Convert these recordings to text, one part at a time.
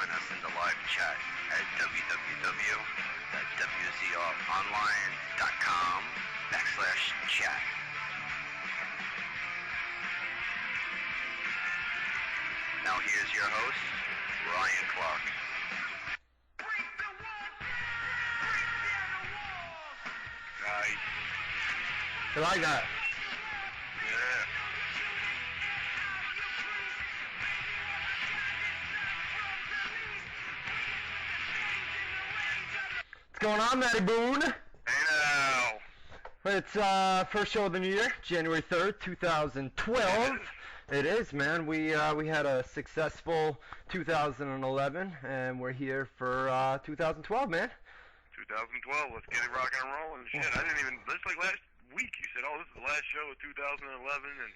join us in the live chat at WZROnline.com/chat. Now here's your host, Ryan Clark. Nice. You like that? Yeah. What's going on, Matty Boone? Hey now. It's first show of the new year, January 3rd, 2012. It is, man. We had a successful 2011, and we're here for 2012, man. 2012. Let's get it rocking and rolling. Shit, I didn't even. That's like last week. You said, "Oh, this is the last show of 2011," and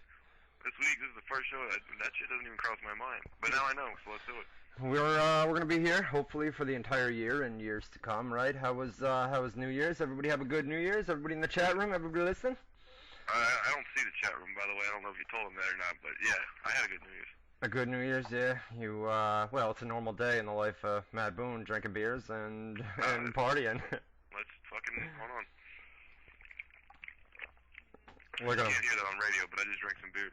this week this is the first show. That shit doesn't even cross my mind. But now I know, so let's do it. We're gonna be here hopefully for the entire year and years to come, right? How was New Year's? Everybody have a good New Year's? Everybody in the chat room? Everybody listen? I don't see the chat room, by the way. I don't know if you told them that or not, but yeah, I had a good New Year's. A good New Year's, yeah. You well, it's a normal day in the life of Matt Boone, drinking beers and partying. Let's fucking hold on. We're gonna. I can't hear that on radio, but I just drank some beer.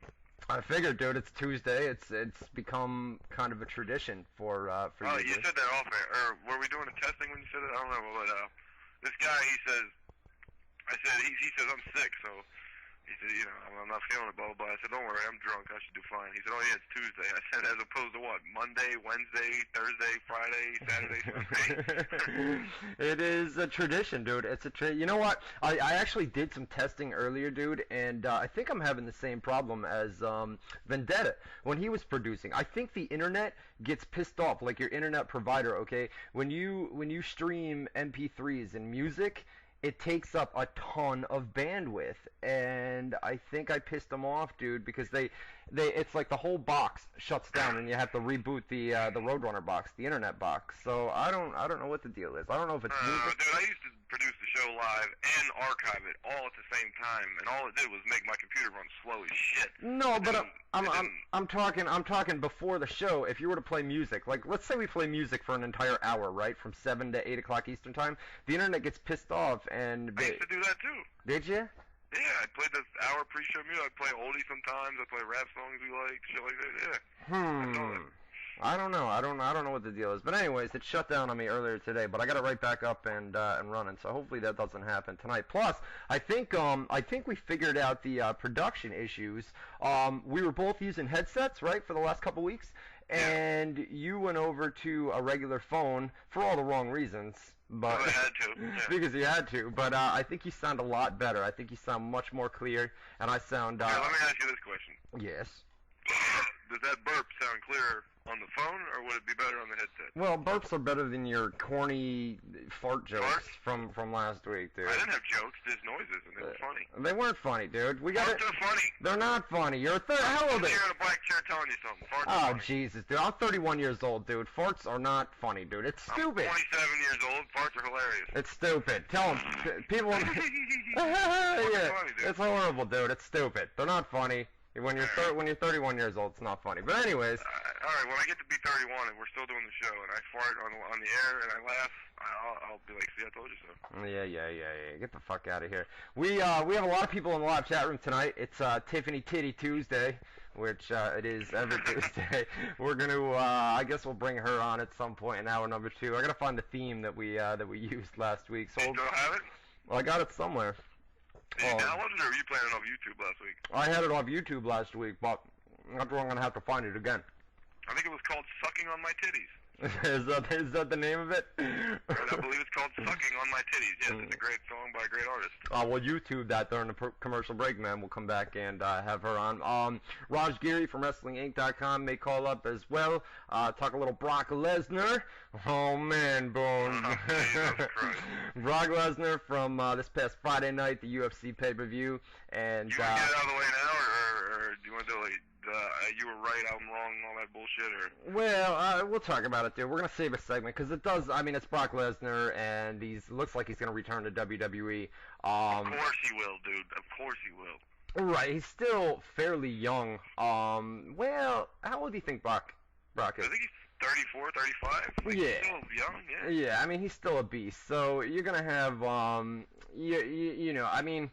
I figured, dude. It's Tuesday. It's become kind of a tradition for you. Oh, you said that off air. Or were we doing a testing when you said it? I don't know. But this guy, he says I'm sick, so he said, you know, I'm not feeling it, blah, blah, blah. I said, don't worry, I'm drunk. I should do fine. He said, oh, yeah, it's Tuesday. I said, as opposed to what? Monday, Wednesday, Thursday, Friday, Saturday, Sunday? It is a tradition, dude. It's a You know what? I actually did some testing earlier, dude, and I think I'm having the same problem as Vendetta when he was producing. I think the internet gets pissed off, like your internet provider, okay? When you stream MP3s and music, it takes up a ton of bandwidth, and I think I pissed them off, dude, because it's like the whole box shuts down and you have to reboot the Roadrunner box, the internet box. So I don't know what the deal is. I don't know if it's music. Dude, I used to produce the show live and archive it all at the same time, and all it did was make my computer run slow as shit. No, but I'm talking before the show. If you were to play music, like let's say we play music for an entire hour, right, from 7 to 8 o'clock Eastern time, the internet gets pissed off. And I used to do that too. Did you? Yeah, I played the hour pre-show music. I play oldies sometimes. I play rap songs we like, shit like that. Yeah. I don't know. I don't know what the deal is. But anyways, it shut down on me earlier today. But I got it right back up and running. So hopefully that doesn't happen tonight. Plus, I think we figured out the production issues. We were both using headsets, right, for the last couple weeks, and you went over to a regular phone for all the wrong reasons. But I had to. Yeah. Because you had to. But I think you sound a lot better. I think you sound much more clear, and I sound. Yeah, let me ask you this question. Yes. Does that burp sound clearer on the phone, or would it be better on the headset? Well, burps are better than your corny fart jokes from last week, dude. I didn't have jokes, just noises, and they were funny. They weren't funny, dude. Farts are funny. They're not funny. You're how old are you? You're in a black chair telling you something. Farts are funny. Jesus, dude. I'm 31 years old, dude. Farts are not funny, dude. It's stupid. I'm 27 years old. Farts are hilarious. It's stupid. Tell them. People. Yeah, funny, dude. It's horrible, dude. It's stupid. They're not funny. When you're 31 years old, it's not funny. But anyways. All right, when I get to be 31 and we're still doing the show and I fart on the air and I laugh, I'll be like, see, I told you so. Yeah. Get the fuck out of here. We have a lot of people in the live chat room tonight. It's Tiffany Titty Tuesday, which it is every Tuesday. We're gonna, I guess we'll bring her on at some point in hour number 2. I gotta find the theme that we used last week. So you still have it? Well, I got it somewhere. Did you download it, or were you playing it off YouTube last week? I had it off YouTube last week, but I'm going to have to find it again. I think it was called Sucking on My Titties. Is that the name of it? I believe it's called Sucking on My Titties. Yes, it's a great song by a great artist. Well, YouTube that during the commercial break, man. We'll come back and have her on. Raj Giri from WrestlingInc.com may call up as well. Talk a little Brock Lesnar. Oh, man, Boone. Brock Lesnar from this past Friday night, the UFC pay-per-view. And, you want to get it out of the way now, or do you want to do like... you were right, I'm wrong, all that bullshit, or? Well, we'll talk about it, dude. We're going to save a segment, because it does, I mean, it's Brock Lesnar, and looks like he's going to return to WWE. Of course he will, dude. Of course he will. Right, he's still fairly young. Well, how old do you think Brock is? I think he's 34, 35. Like, Yeah. He's still young, yeah. Yeah, I mean, he's still a beast. So you're gonna have, you know, I mean,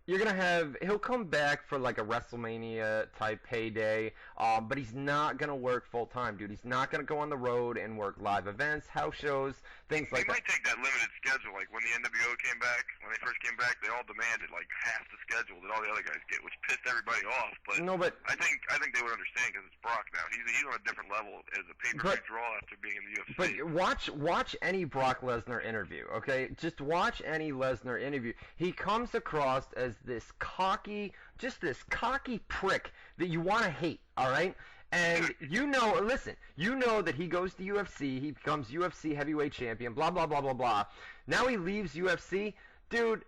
you're gonna have. He'll come back for like a WrestleMania type payday, but he's not gonna work full time, dude. He's not gonna go on the road and work live events, house shows, things like He might take that limited schedule. Like when the NWO came back, when they first came back, they all demanded like half the schedule that all the other guys get, which pissed everybody off. But No, but I think they would understand because it's Brock now. He's on a different level as a pay-per-view draw after being in the UFC. But watch any Brock Lesnar interview, okay? Just watch any Lesnar interview. He comes across as this cocky prick that you want to hate, all right? And you know that he goes to UFC, he becomes UFC heavyweight champion, blah, blah, blah, blah, blah. Now he leaves UFC. Dude,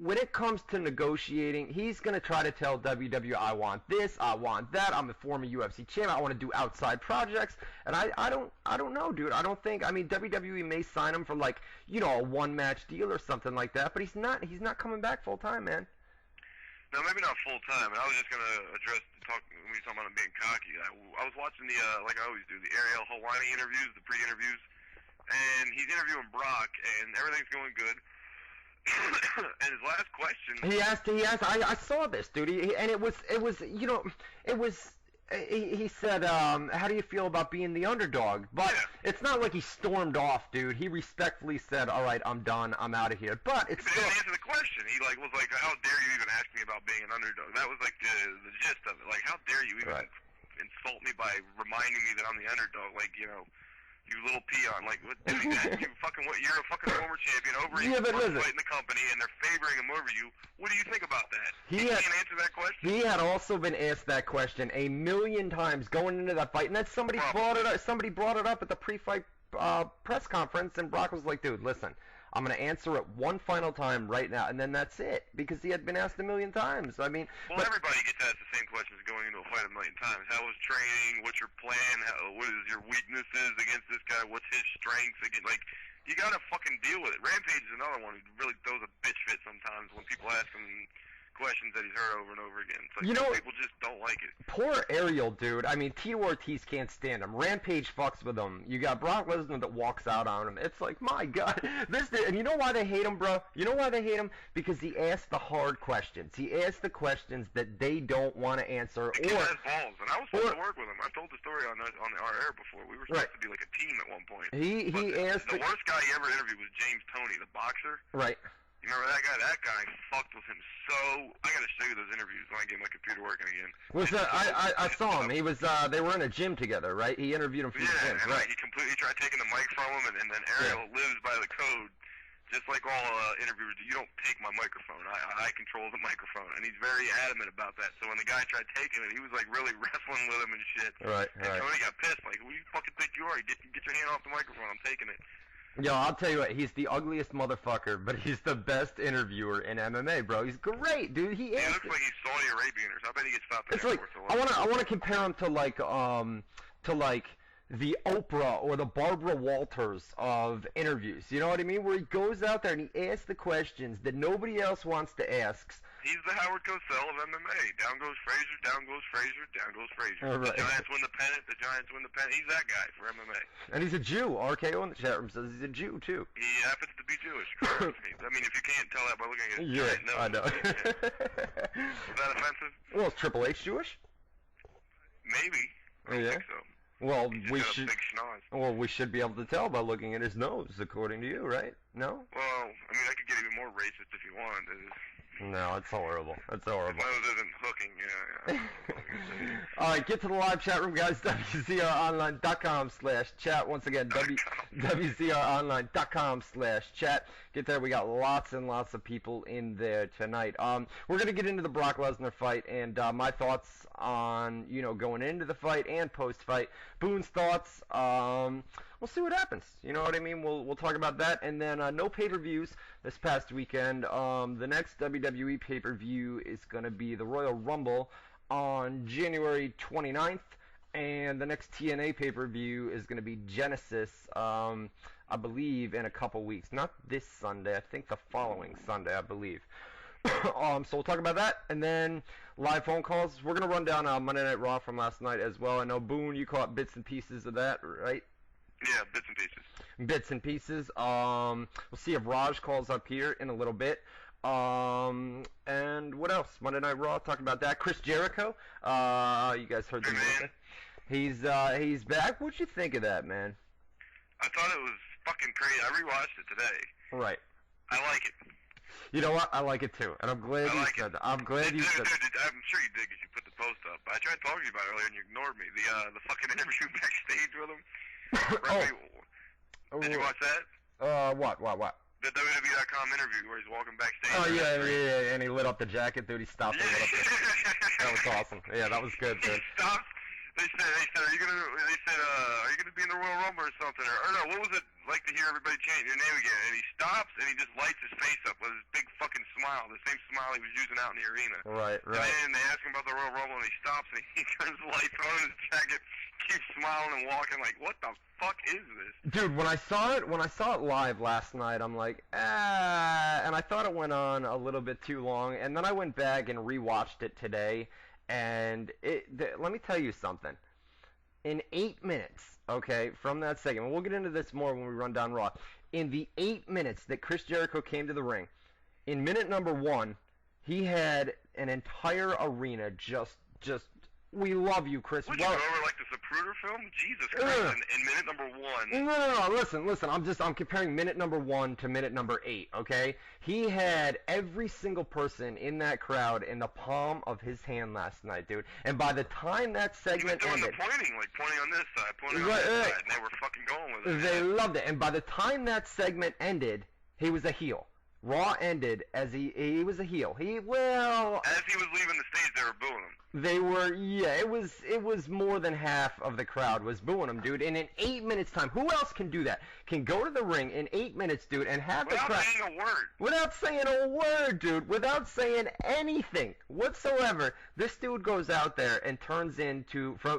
when it comes to negotiating, he's going to try to tell WWE, I want this, I want that, I'm a former UFC champion, I want to do outside projects, and I don't know, dude. I don't think, I mean, WWE may sign him for like, you know, a one-match deal or something like that, but he's not coming back full-time, man. No, maybe not full-time, and I was just going to address, when we were talking about him being cocky, I was watching the, like I always do, the Ariel Helwani interviews, the pre-interviews, and he's interviewing Brock, and everything's going good. And his last question. He asked. I saw this, dude. And it was. You know, it was. He said, "How do you feel about being the underdog?" But it's not like he stormed off, dude. He respectfully said, "All right, I'm done. I'm out of here." But it's still. He didn't answer the question. He was like, "How dare you even ask me about being an underdog?" That was like the gist of it. Like, how dare you even insult me by reminding me that I'm the underdog? Like, you know. You little peon, like, what, dude, you're a fucking former champion over fighting the company, and they're favoring him over you. What do you think about that? He can't answer that question? He had also been asked that question a million times going into that fight, and then somebody brought it up at the pre-fight press conference, and Brock was like, dude, listen, I'm going to answer it one final time right now, and then that's it, because he had been asked a million times. I mean, everybody gets asked the same questions going into a fight a million times. How was training? What's your plan? What is your weaknesses against this guy? What's his strengths? Again, like, you got to fucking deal with it. Rampage is another one who really throws a bitch fit sometimes when people ask him questions that he's heard over and over again. It's like, people just don't like it. Poor Ariel, dude. I mean, Tito Ortiz can't stand him. Rampage fucks with him. You got Brock Lesnar that walks out on him. It's like, my God. And you know why they hate him, bro? You know why they hate him? Because he asks the hard questions. He asks the questions that they don't want to answer. He has balls, and I was supposed to work with him. I've told the story on our air before. We were supposed to be like a team at one point. The worst guy he ever interviewed was James Toney, the boxer. Right. You remember that guy? That guy fucked with him so. I gotta show you those interviews when I get my computer working again. I saw him. He was. They were in a gym together, right? He interviewed him from the gym. And he completely tried taking the mic from him, and then Ariel lives by the code, just like all interviewers do. You don't take my microphone. I control the microphone, and he's very adamant about that. So when the guy tried taking it, he was like really wrestling with him and shit. Right. And Tony got pissed. Like, who you fucking think you are? Get your hand off the microphone. I'm taking it. Yo, I'll tell you what, he's the ugliest motherfucker, but he's the best interviewer in MMA, bro. He's great, dude. He looks like he's Saudi Arabian or something. I bet he gets stopped at airports a lot. I wanna compare him to like the Oprah or the Barbara Walters of interviews. You know what I mean? Where he goes out there and he asks the questions that nobody else wants to ask. He's the Howard Cosell of MMA. Down goes Frazier, down goes Frazier, down goes Frazier. Right. The Giants win the pennant, He's that guy for MMA. And he's a Jew. RKO in the chat room says he's a Jew, too. He happens to be Jewish. I mean, if you can't tell that by looking at his giant nose. I know. Is that offensive? Well, is Triple H Jewish? Maybe. I don't think so. Well, we should be able to tell by looking at his nose, according to you, right? No? Well, I mean, I could get even more racist if you want. No, it's horrible. It's horrible. His nose isn't hooking, yeah. All right, get to the live chat room, guys. WZROnline.com/chat. Once again, WZROnline.com/chat. Get there. We got lots and lots of people in there tonight. We're going to get into the Brock Lesnar fight and my thoughts on, going into the fight and post-fight. Boone's thoughts. We'll see what happens. You know what I mean? We'll talk about that. And then no pay-per-views this past weekend. The next WWE pay-per-view is going to be the Royal Rumble on January 29th. And the next TNA pay-per-view is going to be Genesis, I believe, in a couple weeks. Not this Sunday. I think the following Sunday, I believe. So we'll talk about that, and then live phone calls. We're gonna run down Monday Night Raw from last night as well. I know Boone, you caught bits and pieces of that, right? Yeah, bits and pieces. Bits and pieces. We'll see if Raj calls up here in a little bit. And what else? Monday Night Raw, talking about that. Chris Jericho. You guys heard the news? He's back. What'd you think of that, man? I thought it was fucking crazy. I rewatched it today. Right. I like it. You know what? I like it too, and I'm glad you said that. I'm glad you said that. I'm sure you did because you put the post up. I tried talking to you about it earlier and you ignored me. The fucking interview backstage with him. Did you watch that? What? The WWE.com interview where he's walking backstage. Oh yeah, and he lit up the jacket, dude. He stopped and lit up that was awesome. Yeah, that was good, dude. He stopped. They said, are you gonna be in the Royal Rumble or something? Or no, what was it like to hear everybody chant your name again? And he stops and he just lights his face up with his big fucking smile, the same smile he was using out in the arena. Right. And then they ask him about the Royal Rumble and he stops and he turns the lights on in his jacket, keeps smiling and walking like, what the fuck is this? Dude, when I saw it live last night, I'm like, and I thought it went on a little bit too long, and then I went back and rewatched it today. And let me tell you something. In 8 minutes, okay, from that segment, we'll get into this more when we run down Raw. In the 8 minutes that Chris Jericho came to the ring, in minute number 1, he had an entire arena just we love you, Chris. Would you go over like the Zapruder film? Jesus Christ, in minute number 1. No, listen, I'm comparing minute number 1 to minute number 8, okay? He had every single person in that crowd in the palm of his hand last night, dude. And by the time that segment ended... He was doing the pointing on this side, pointing on this side, and they were fucking going with it. They loved it. And by the time that segment ended, he was a heel. Raw ended as he was a heel. As he was leaving the stage, they were booing him. They were, yeah, it was more than half of the crowd was booing him, dude. And in 8 minutes time, who else can do that? Can go to the ring in 8 minutes, dude, and have the crowd... Without saying a word. Without saying a word, dude. Without saying anything whatsoever. This dude goes out there and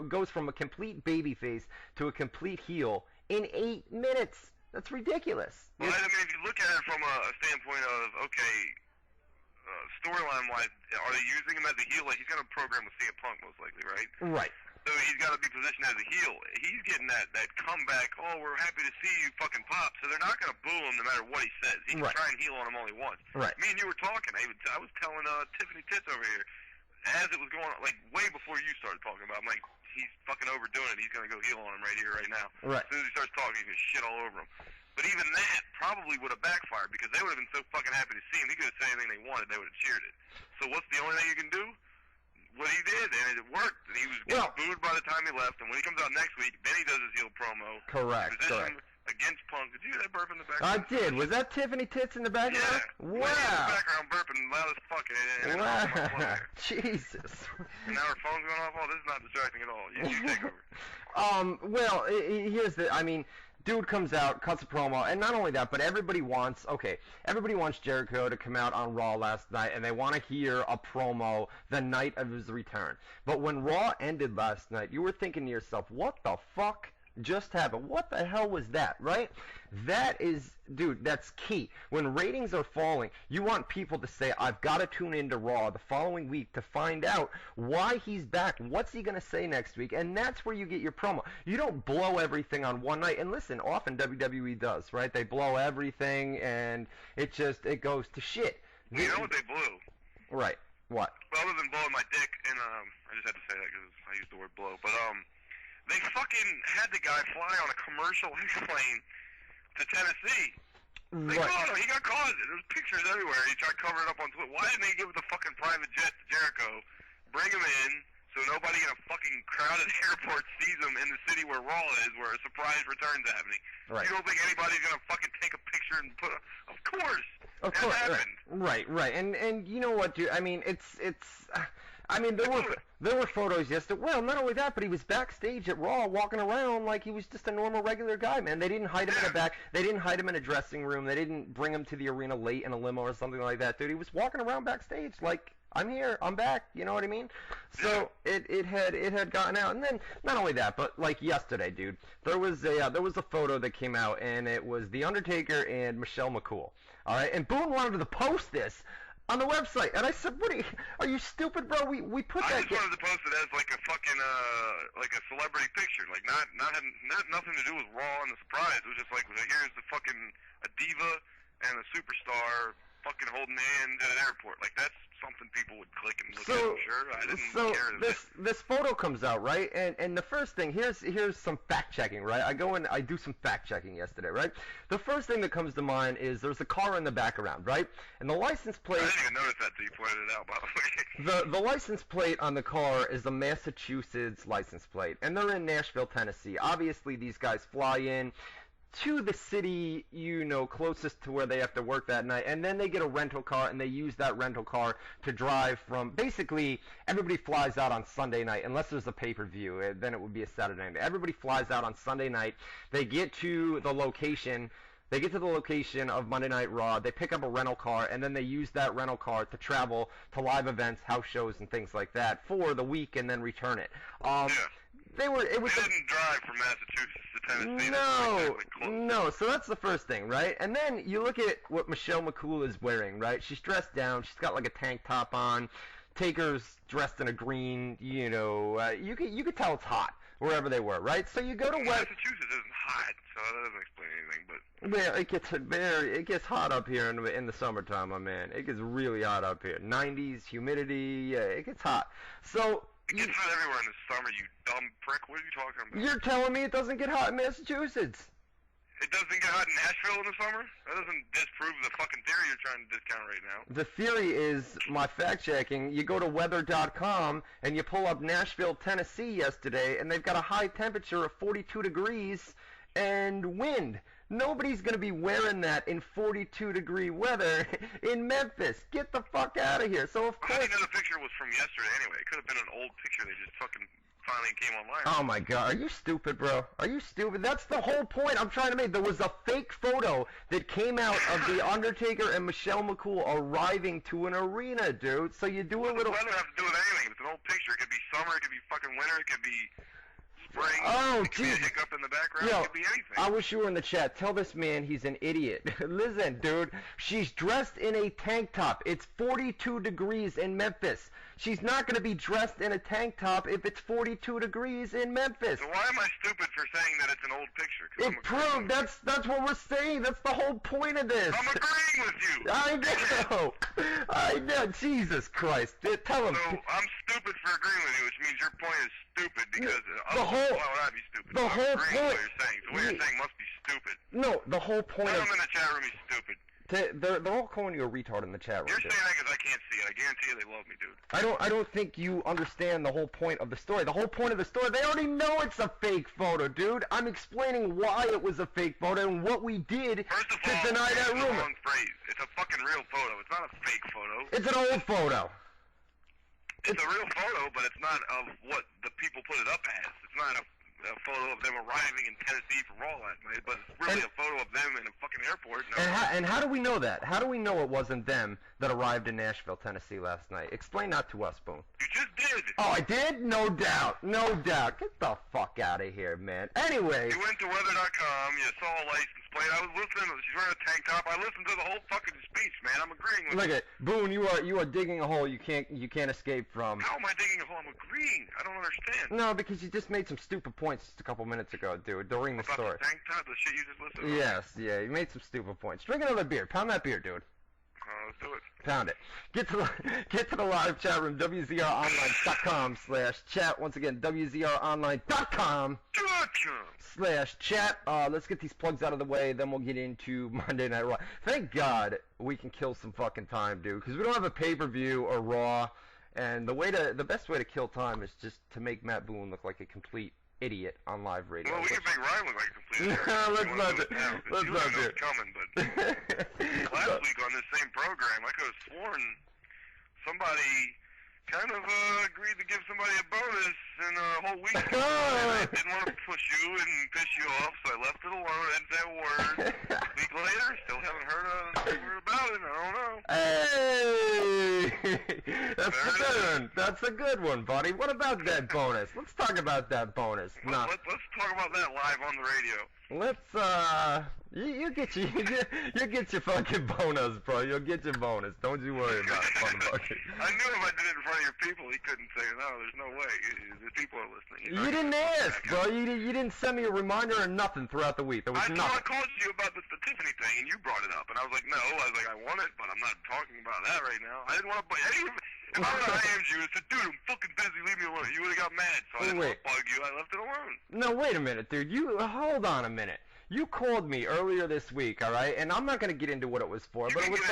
goes from a complete babyface to a complete heel in 8 minutes. That's ridiculous. Well, I mean, if you look at it from a standpoint of, okay, storyline-wise, are they using him as a heel? Like, he's got a program with CM Punk, most likely, right? Right. So he's got to be positioned as a heel. He's getting that comeback, we're happy to see you fucking pop. So they're not going to boo him no matter what he says. He can try and heel on him only once. Right. Me and you were talking. I was telling Tiffany Tits over here, as it was going on, like, way before you started talking about him, like, he's fucking overdoing it. He's going to go heel on him right here, right now. Right. As soon as he starts talking, he's going to shit all over him. But even that probably would have backfired because they would have been so fucking happy to see him. He could have said anything they wanted. They would have cheered it. So what's the only thing you can do? What he did, and it worked. And he was getting booed by the time he left. And when he comes out next week, then he does his heel promo. Correct. Against Punk. Did you hear that burp in the I background? did. Was that Tiffany Tits in the background? Yeah. Wow. In the background burping loud as fuck. Wow. Jesus. And now her phone's going off. This is not distracting at all. You take over. Well, here's the... I mean... Dude comes out, cuts a promo, and not only that, but everybody wants Jericho to come out on Raw last night, and they want to hear a promo the night of his return. But when Raw ended last night, you were thinking to yourself, what the fuck just happened? What the hell was that, right? That is, dude, that's key. When ratings are falling, you want people to say, I've got to tune into Raw the following week to find out why he's back. What's he going to say next week? And that's where you get your promo. You don't blow everything on one night. And listen, often WWE does, right? They blow everything, and it goes to shit. You know what they blew? Right. What? Well, other than blowing my dick, and I just had to say that because I used the word blow, but they fucking had the guy fly on a commercial airplane to Tennessee. They caught him. He got caught. There was pictures everywhere. He tried covering it up on Twitter. Why didn't they give the fucking private jet to Jericho, bring him in, so nobody in a fucking crowded airport sees him in the city where Raw is, where a surprise return's happening? Right. You don't think anybody's gonna fucking take a picture and put? Of course. Of course. Happened. Right. And you know what, dude? I mean, I mean, there were photos yesterday. Well, not only that, but he was backstage at Raw, walking around like he was just a normal, regular guy, man. They didn't hide him in a back. They didn't hide him in a dressing room. They didn't bring him to the arena late in a limo or something like that, dude. He was walking around backstage like, I'm here, I'm back. You know what I mean? So it had gotten out, and then not only that, but like yesterday, dude, there was a photo that came out, and it was The Undertaker and Michelle McCool. All right, and Boone wanted to post this on the website. And I said, are you stupid, bro? We put I that. just wanted to post it as like a fucking like a celebrity picture, like not nothing to do with Raw and the surprise. It was just like, here's the fucking a diva and a superstar fucking holding hand at an airport. Like that's something people would click and look at. I'm sure I didn't care. This photo comes out, right? And the first thing, here's some fact checking, right? I do some fact checking yesterday, right? The first thing that comes to mind is there's a car in the background, right? And the license plate. I didn't even notice that till you pointed it out, by the way. The license plate on the car is a Massachusetts license plate, and they're in Nashville, Tennessee. Obviously, these guys fly in to the city, closest to where they have to work that night, and then they get a rental car, and they use that rental car to drive from, basically, everybody flies out on Sunday night, unless there's a pay-per-view, then it would be a Saturday night. Everybody flies out on Sunday night, they get to the location of Monday Night Raw, they pick up a rental car, and then they use that rental car to travel to live events, house shows, and things like that for the week, and then return it. They didn't drive from Massachusetts to Tennessee. No. So that's the first thing, right? And then you look at what Michelle McCool is wearing, right? She's dressed down. She's got like a tank top on. Taker's dressed in a green. You could tell it's hot wherever they were, right? So you go to Massachusetts isn't hot, so that doesn't explain anything. But it gets hot up here in the summertime, my man. It gets really hot up here. 90s, humidity. Yeah, it gets hot. So. It gets hot everywhere in the summer, you dumb prick. What are you talking about? You're telling me it doesn't get hot in Massachusetts? It doesn't get hot in Nashville in the summer? That doesn't disprove the fucking theory you're trying to discount right now. The theory is, my fact-checking, you go to weather.com and you pull up Nashville, Tennessee yesterday, and they've got a high temperature of 42 degrees and wind. Nobody's going to be wearing that in 42-degree weather in Memphis. Get the fuck out of here. So, of course... I think the picture was from yesterday anyway. It could have been an old picture. They just fucking finally came online. Oh, my God. Are you stupid, bro? Are you stupid? That's the whole point I'm trying to make. There was a fake photo that came out of The Undertaker and Michelle McCool arriving to an arena, dude. So you do a little... What does weather have to do with anything? It's an old picture. It could be summer. It could be fucking winter. It could be... spring. Oh, it could be a hiccup in the background. Yo, it could be anything. I wish you were in the chat. Tell this man he's an idiot. Listen, dude. She's dressed in a tank top. It's 42 degrees in Memphis. She's not going to be dressed in a tank top if it's 42 degrees in Memphis. So why am I stupid for saying that it's an old picture? It proved. That's what we're saying. That's the whole point of this. I'm agreeing with you. I know. Jesus Christ. Tell him. So I'm stupid for agreeing with you, which means your point is stupid because why would I be stupid? The whole point. What you're saying. So what you're saying must be stupid. No, the whole point. Tell them in the chat room he's stupid. They're all calling you a retard in the chat room. You're saying that because I can't see it. I guarantee you they love me, dude. I don't think you understand the whole point of the story. The whole point of the story, they already know it's a fake photo, dude. I'm explaining why it was a fake photo and what we did to deny that rumor. First of all, wrong phrase. It's a fucking real photo. It's not a fake photo. It's an old photo. It's a real photo, but it's not of what the people put it up as. It's not a photo of them arriving in Tennessee for Raw last night, but it's really a photo of them in a fucking airport. No. And how do we know that? How do we know it wasn't them that arrived in Nashville, Tennessee last night? Explain that to us, Boone. You just did. Oh, I did? No doubt. No doubt. Get the fuck out of here, man. Anyway. You went to weather.com, you saw a license plate. I was listening. She's wearing a tank top. I listened to the whole fucking speech, man. I'm agreeing with you. Look at Boone, you are digging a hole you can't escape from. How am I digging a hole? I'm agreeing. I don't understand. No, because you just made some stupid points just a couple minutes ago, dude, during the story. About the tank top, the shit you just listened to? Yes, yeah, you made some stupid points. Drink another beer. Pound that beer, dude. Let's do it. Pound it. Get to the live chat room, WZROnline.com/chat. Once again, WZROnline.com/chat. Let's get these plugs out of the way, then we'll get into Monday Night Raw. Thank God we can kill some fucking time, dude, because we don't have a pay-per-view or Raw, and the best way to kill time is just to make Matt Boone look like a complete idiot on live radio. Well, we can make Ryan look like a complete idiot. Let's not do it. Coming, but last week on this same program, I could have sworn somebody kind of agreed to give somebody a bonus in a whole week. And I didn't want to push you and piss you off, so I left it alone. I didn't say a word. A week later, still haven't heard a word about it. I don't know. Hey! That's a good one. That's a good one, buddy. What about that bonus? Let's talk about that bonus. Let's talk talk about that live on the radio. Let's you get your fucking bonus, bro. You'll get your bonus. Don't you worry about it, motherfucker. I knew if I did it in front of your people, he couldn't say no. There's no way. The people are listening. You didn't ask, bro. You didn't send me a reminder or nothing throughout the week. There was nothing. I called you about the Tiffany thing, and you brought it up, and I was like, no. I was like, I want it, but I'm not talking about that right now. I didn't want to. If I would have IM'd you and said, dude, I'm fucking busy, leave me alone, you would have got mad, so I didn't want to bug you, I left it alone. No, wait a minute, dude. Hold on a minute. You called me earlier this week, all right? And I'm not going to get into what it was for, but it was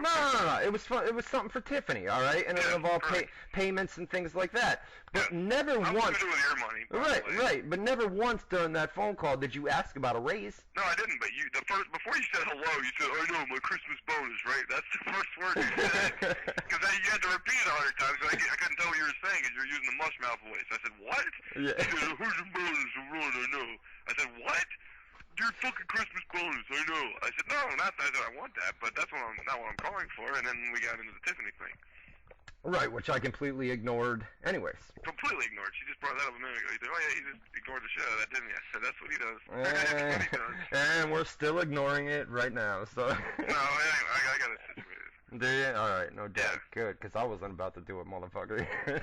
no. It was something for Tiffany, all right? And it involved payments and things like that. But never once. Nothing to do with your money. Right. But never once during that phone call did you ask about a raise. No, I didn't. But before you said hello, you said, "I know my Christmas bonus," right? That's the first word you said. Because you had to repeat it 100 times. So I couldn't tell what you were saying because you were using the mush mouth voice. I said, "What?" Yeah. He said, "Who's your bonus? I know." I said, "What?" Your fucking Christmas bonus, I know. I said, no, not that. I said, I want that, but that's not what I'm calling for. And then we got into the Tiffany thing. Right, which I completely ignored anyways. Completely ignored. She just brought that up a minute ago. You said, oh, yeah, you just ignored the shit out of that, didn't you? I said, that's what he does. That's what he does. And we're still ignoring it right now, so. No, anyway, I got it situated. Do you? All right, no doubt. Yeah. Good, because I wasn't about to do it, motherfucker. Yeah,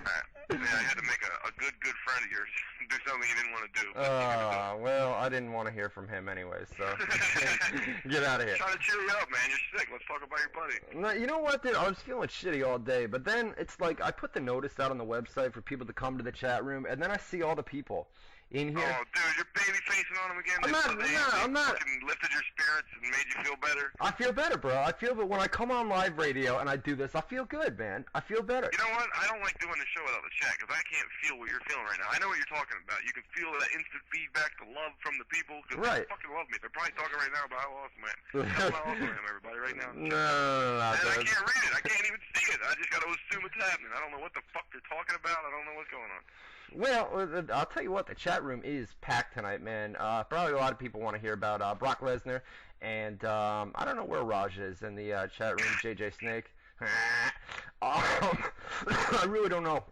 I had to make a good friend of yours do something you didn't want to do. Well, I didn't want to hear from him anyway, so get out of here. Trying to cheer you up, man. You're sick. Let's talk about your buddy. No, you know what, dude? I was feeling shitty all day, but then it's like I put the notice out on the website for people to come to the chat room, and then I see all the people in here. Oh, dude, you're baby facing on them again. I'm not. Fucking lifted your spirits and made you feel better. I feel better, bro. But when I come on live radio and I do this, I feel good, man. I feel better. You know what? I don't like doing the show without the chat because I can't feel what you're feeling right now. I know what you're talking about. You can feel that instant feedback, the love from the people. Cause they fucking love me. They're probably talking right now about how awesome I am. How awesome I am, everybody, right now. No. And I can't read it. I can't even see it. I just got to assume it's happening. I don't know what the fuck they're talking about. I don't know what's going on. Well, I'll tell you what, the chat room is packed tonight, man. Probably a lot of people want to hear about Brock Lesnar, and I don't know where Raj is in the chat room, JJ Snake. I really don't know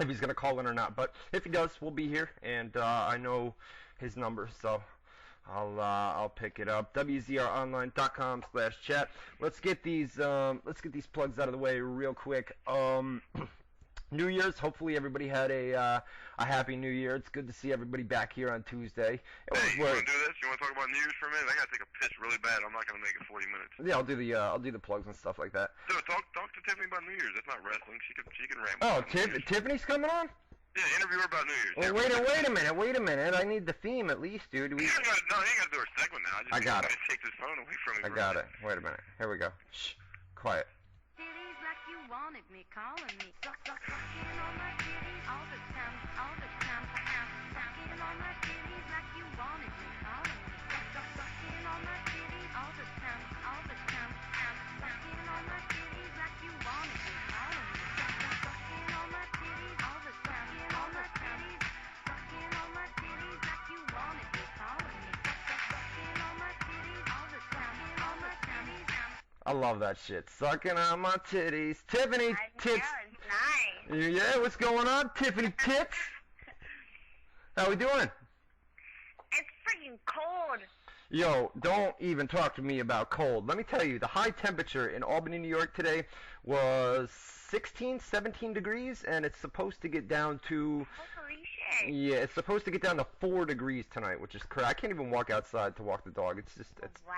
if he's going to call in or not, but if he does, we'll be here, and I know his number, so I'll pick it up. WZROnline.com/chat. Let's get these plugs out of the way real quick. New Year's, hopefully everybody had a happy New Year. It's good to see everybody back here on Tuesday. Hey, you want to do this? You want to talk about New Year's for a minute? I got to take a piss really bad. I'm not going to make it 40 minutes. Yeah, I'll do the plugs and stuff like that. Dude, talk to Tiffany about New Year's. That's not wrestling. She can ramble. Oh, Tiffany's coming on? Yeah, interview her about New Year's. Well, wait a minute. I need the theme at least, dude. You ain't got to do her segment now. I got it. Take this phone away from me. I got it. Wait a minute. Here we go. Shh. Quiet. Wanted me, calling me, sucking on my titties all the time, sucking on my titties like you wanted me, calling me, sucking on my titties all the time, sucking on my titties like you wanted me, calling me, sucking on my titties all the time, sucking on my titties like you wanted me, calling me, sucking on my titties all the time, I love that shit. Sucking on my titties. Tiffany Tits. Nice. Yeah, what's going on, Tiffany Tits? How we doing? It's freaking cold. Yo, don't even talk to me about cold. Let me tell you, the high temperature in Albany, New York today was 16, 17 degrees, and it's supposed to get down to... Holy shit. Yeah, it's supposed to get down to 4 degrees tonight, which is correct. I can't even walk outside to walk the dog. It's just... Wow.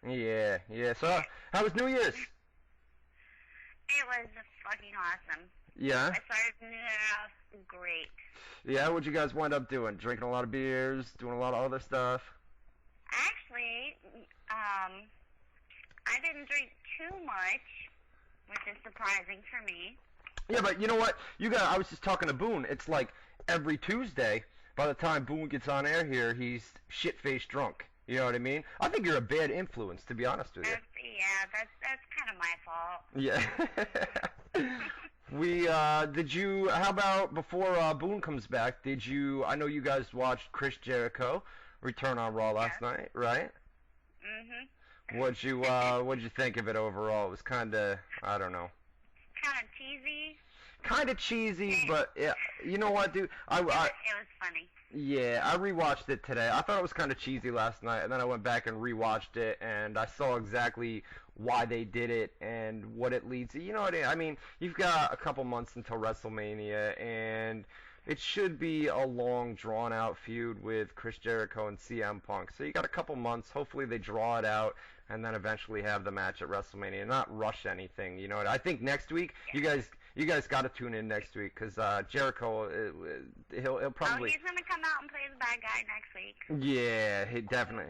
Yeah. So, how was New Year's? It was fucking awesome. Yeah? I started New Year's great. Yeah, what'd you guys wind up doing? Drinking a lot of beers, doing a lot of other stuff? Actually, I didn't drink too much, which is surprising for me. Yeah, but you know what? I was just talking to Boone. It's like every Tuesday, by the time Boone gets on air here, he's shit-faced drunk. You know what I mean? I think you're a bad influence, to be honest with you. That's kind of my Yeah. fault. How about before Boone comes back, I know you guys watched Chris Jericho return on Raw last night, right? Mm-hmm. What'd you think of it overall? It was kind of, I don't know. Kind of cheesy. Kind of cheesy, but yeah, you know what, dude? It was funny. Yeah, I rewatched it today. I thought it was kind of cheesy last night, and then I went back and rewatched it, and I saw exactly why they did it and what it leads to. You know what I mean? You've got a couple months until WrestleMania, and it should be a long, drawn-out feud with Chris Jericho and CM Punk. So you got a couple months. Hopefully they draw it out, and then eventually have the match at WrestleMania. Not rush anything. You know what? I think next week, you guys got to tune in next week, because Jericho, he'll probably... Oh, he's going to come out and play the bad guy next week. Yeah,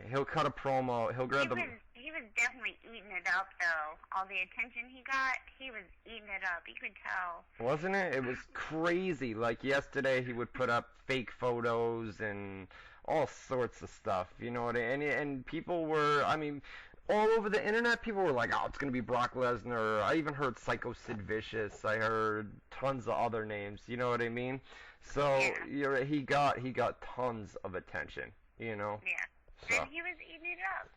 he'll cut a promo. He'll grab He was definitely eating it up, though. All the attention he got, he was eating it up. You could tell. Wasn't it? It was crazy. Like yesterday, he would put up fake photos and all sorts of stuff. You know what I mean? And people were, I mean, all over the internet, people were like, "Oh, it's gonna be Brock Lesnar." I even heard Psycho Sid Vicious. I heard tons of other names. You know what I mean? So Yeah. he got tons of attention. You know. Yeah. So. And he was eating it up.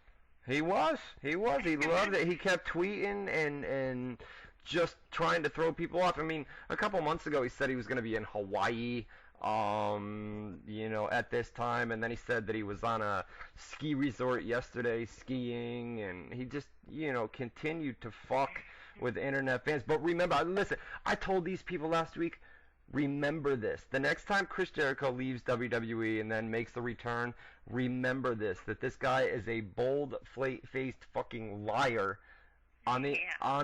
He was. He loved it. He kept tweeting and just trying to throw people off. I mean, a couple months ago he said he was going to be in Hawaii, you know, at this time, and then he said that he was on a ski resort yesterday skiing, and he just, you know, continued to fuck with internet fans. But remember, listen, I told these people last week, remember this. The next time Chris Jericho leaves WWE and then makes the return, remember this, that this guy is a bold-faced fucking liar on the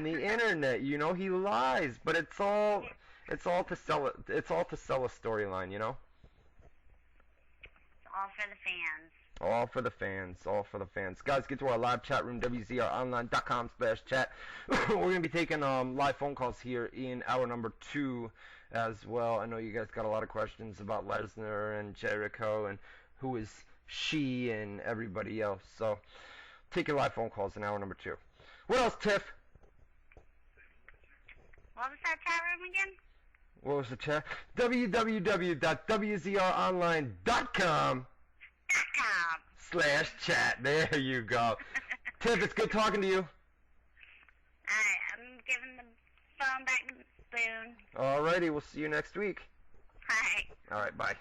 internet. You know, he lies, but it's all to sell it. It's all to sell a storyline, you know? It's all for the fans. All for the fans. All for the fans. Guys, get to our live chat room, WZROnline.com/chat. We're going to be taking live phone calls here in hour number 2 as well. I know you guys got a lot of questions about Lesnar and Jericho and who is she and everybody else. So take your live phone calls in hour number 2. What else, Tiff? What was that chat room again? What was the chat? www.WZROnline.com/chat. There you go. Tiff, it's good talking to you. I'm giving the phone back to Boone. Alrighty, we'll see you next week. Hi. Alright, bye.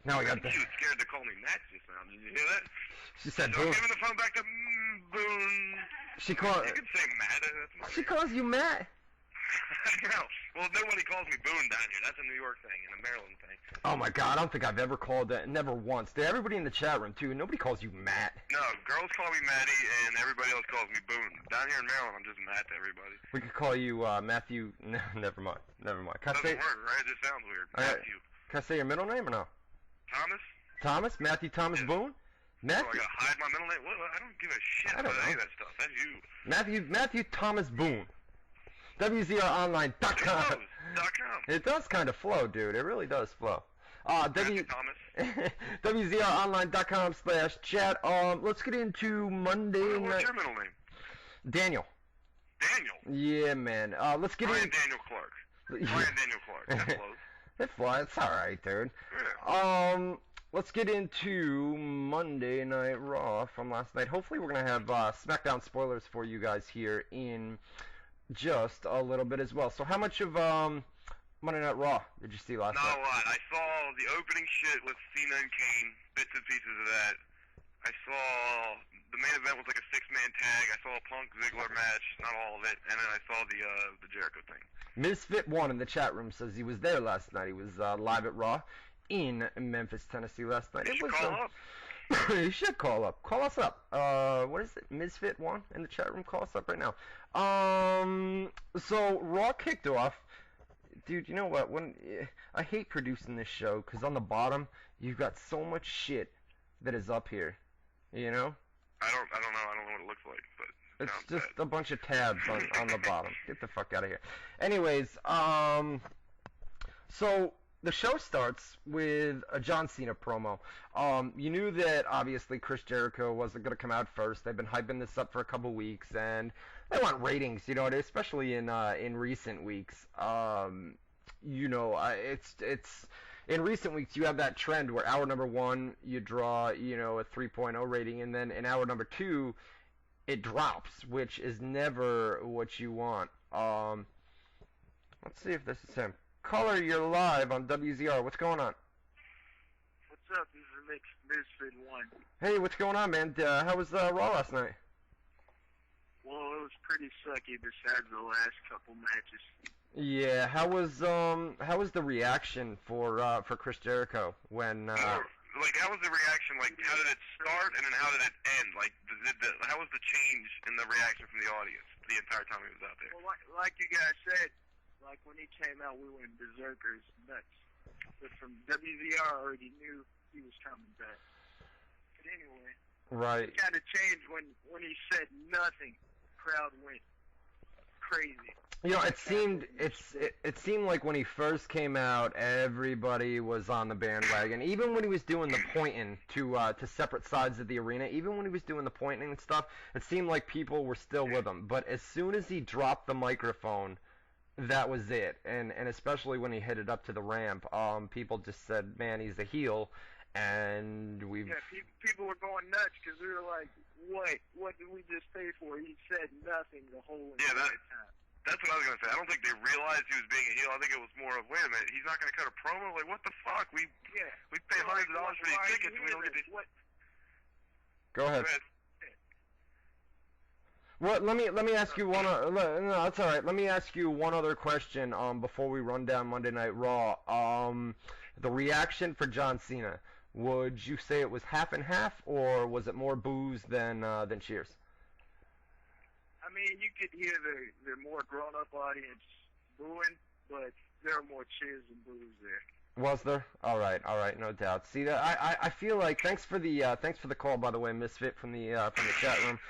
Now we got the... She was scared to call me Matt just now. Did you hear that? She said So Boone. I'm giving the phone back to Boone. She called... You can say Matt. That's my She name. calls you Matt. I know. Well, nobody calls me Boone down here. That's a New York thing and a Maryland thing. Oh my god, I don't think I've ever called that. Never once. Did everybody in the chat room too? Nobody calls you Matt. No, girls call me Matty, and everybody else calls me Boone. Down here in Maryland, I'm just Matt to everybody. We could call you Matthew. No, never mind. Never mind. Can I Doesn't say, work, right? It just sounds weird. Alright. Matthew. can I say your middle name or no? Thomas? Thomas? Matthew Thomas Yeah. Boone? Oh, Matthew, I gotta hide my middle name? Well, I don't give a shit I don't about any know. of that stuff. That's you. Matthew Thomas Boone. WZROnline.com. .com. It does kind of flow, dude. It really does flow. Matthew Thomas. WZROnline.com/chat. Let's get into Monday What's night. your middle name? Daniel. Daniel. Yeah, man. Let's get Ryan in. Daniel Clark. Ryan Daniel Clark. That's close. It flies. It's all right, dude. Yeah. Let's get into Monday Night Raw from last night. Hopefully, we're gonna have SmackDown spoilers for you guys here in just a little bit as well. So, how much of Monday Night Raw did you see last Not night? a lot. I saw the opening shit with Cena and Kane, bits and pieces of that. I saw the main event was like a 6-man tag. I saw a Punk Ziggler match, not all of it, and then I saw the Jericho thing. Misfit1 in the chat room says he was there last night. He was live at Raw in Memphis, Tennessee last night. You It should was call up. you should call up. Call us up. What is it? Misfit1 in the chat room. Call us up right now. So Raw kicked off. Dude, you know what? I hate producing this show because on the bottom you've got so much shit that is up here. You know? I don't know. I don't know what it looks like, but it It's sounds just bad. a bunch of tabs on the bottom. Get the fuck out of here. Anyways, so the show starts with a John Cena promo. You knew that obviously Chris Jericho wasn't going to come out first. They've been hyping this up for a couple weeks, and they want ratings, you know, especially in recent weeks. You know, it's in recent weeks you have that trend where hour number 1 you draw, you know, a 3.0 rating, and then in hour number 2 it drops, which is never what you want. Let's see if this is him. Caller, you're live on WZR. What's going on? up? This is Misfit 1. Hey, what's going on, man? How was Raw last night? Well, it was pretty sucky besides the last couple matches. Yeah, how was the reaction for Chris Jericho when Like, how was the reaction? Like, how did it start and then how did it end? Like, how was the change in the reaction from the audience the entire time he was out there? Well, like you guys said, like when he came out, we went berserkers nuts. But from WZR, I already knew he was coming back. But anyway, right? it kind of changed when he said nothing. Crowd went crazy. You know, it seemed like when he first came out, everybody was on the bandwagon. Even when he was doing the pointing to separate sides of the arena, even when he was doing the pointing and stuff, it seemed like people were still with him. But as soon as he dropped the microphone, that was it. And especially when he hit it up to the ramp, people just said, "Man, he's a heel." And people were going nuts because we were like, "What did we just pay for?" He said nothing the whole entire time. That's what I was going to say. I don't think they realized he was being a heel. I think it was more of, wait a minute, he's not going to cut a promo? Like, what the fuck? We pay hundreds of dollars for these tickets and we don't get these... Go ahead. Well, let me ask you one. No, that's all right. Let me ask you one other question. Before we run down Monday Night Raw. The reaction for John Cena. Would you say it was half and half, or was it more boos than cheers? I mean, you could hear the more grown-up audience booing, but there are more cheers and boos there. Was there? All right, no doubt. See, I feel like thanks for the call, by the way, Misfit from the chat room.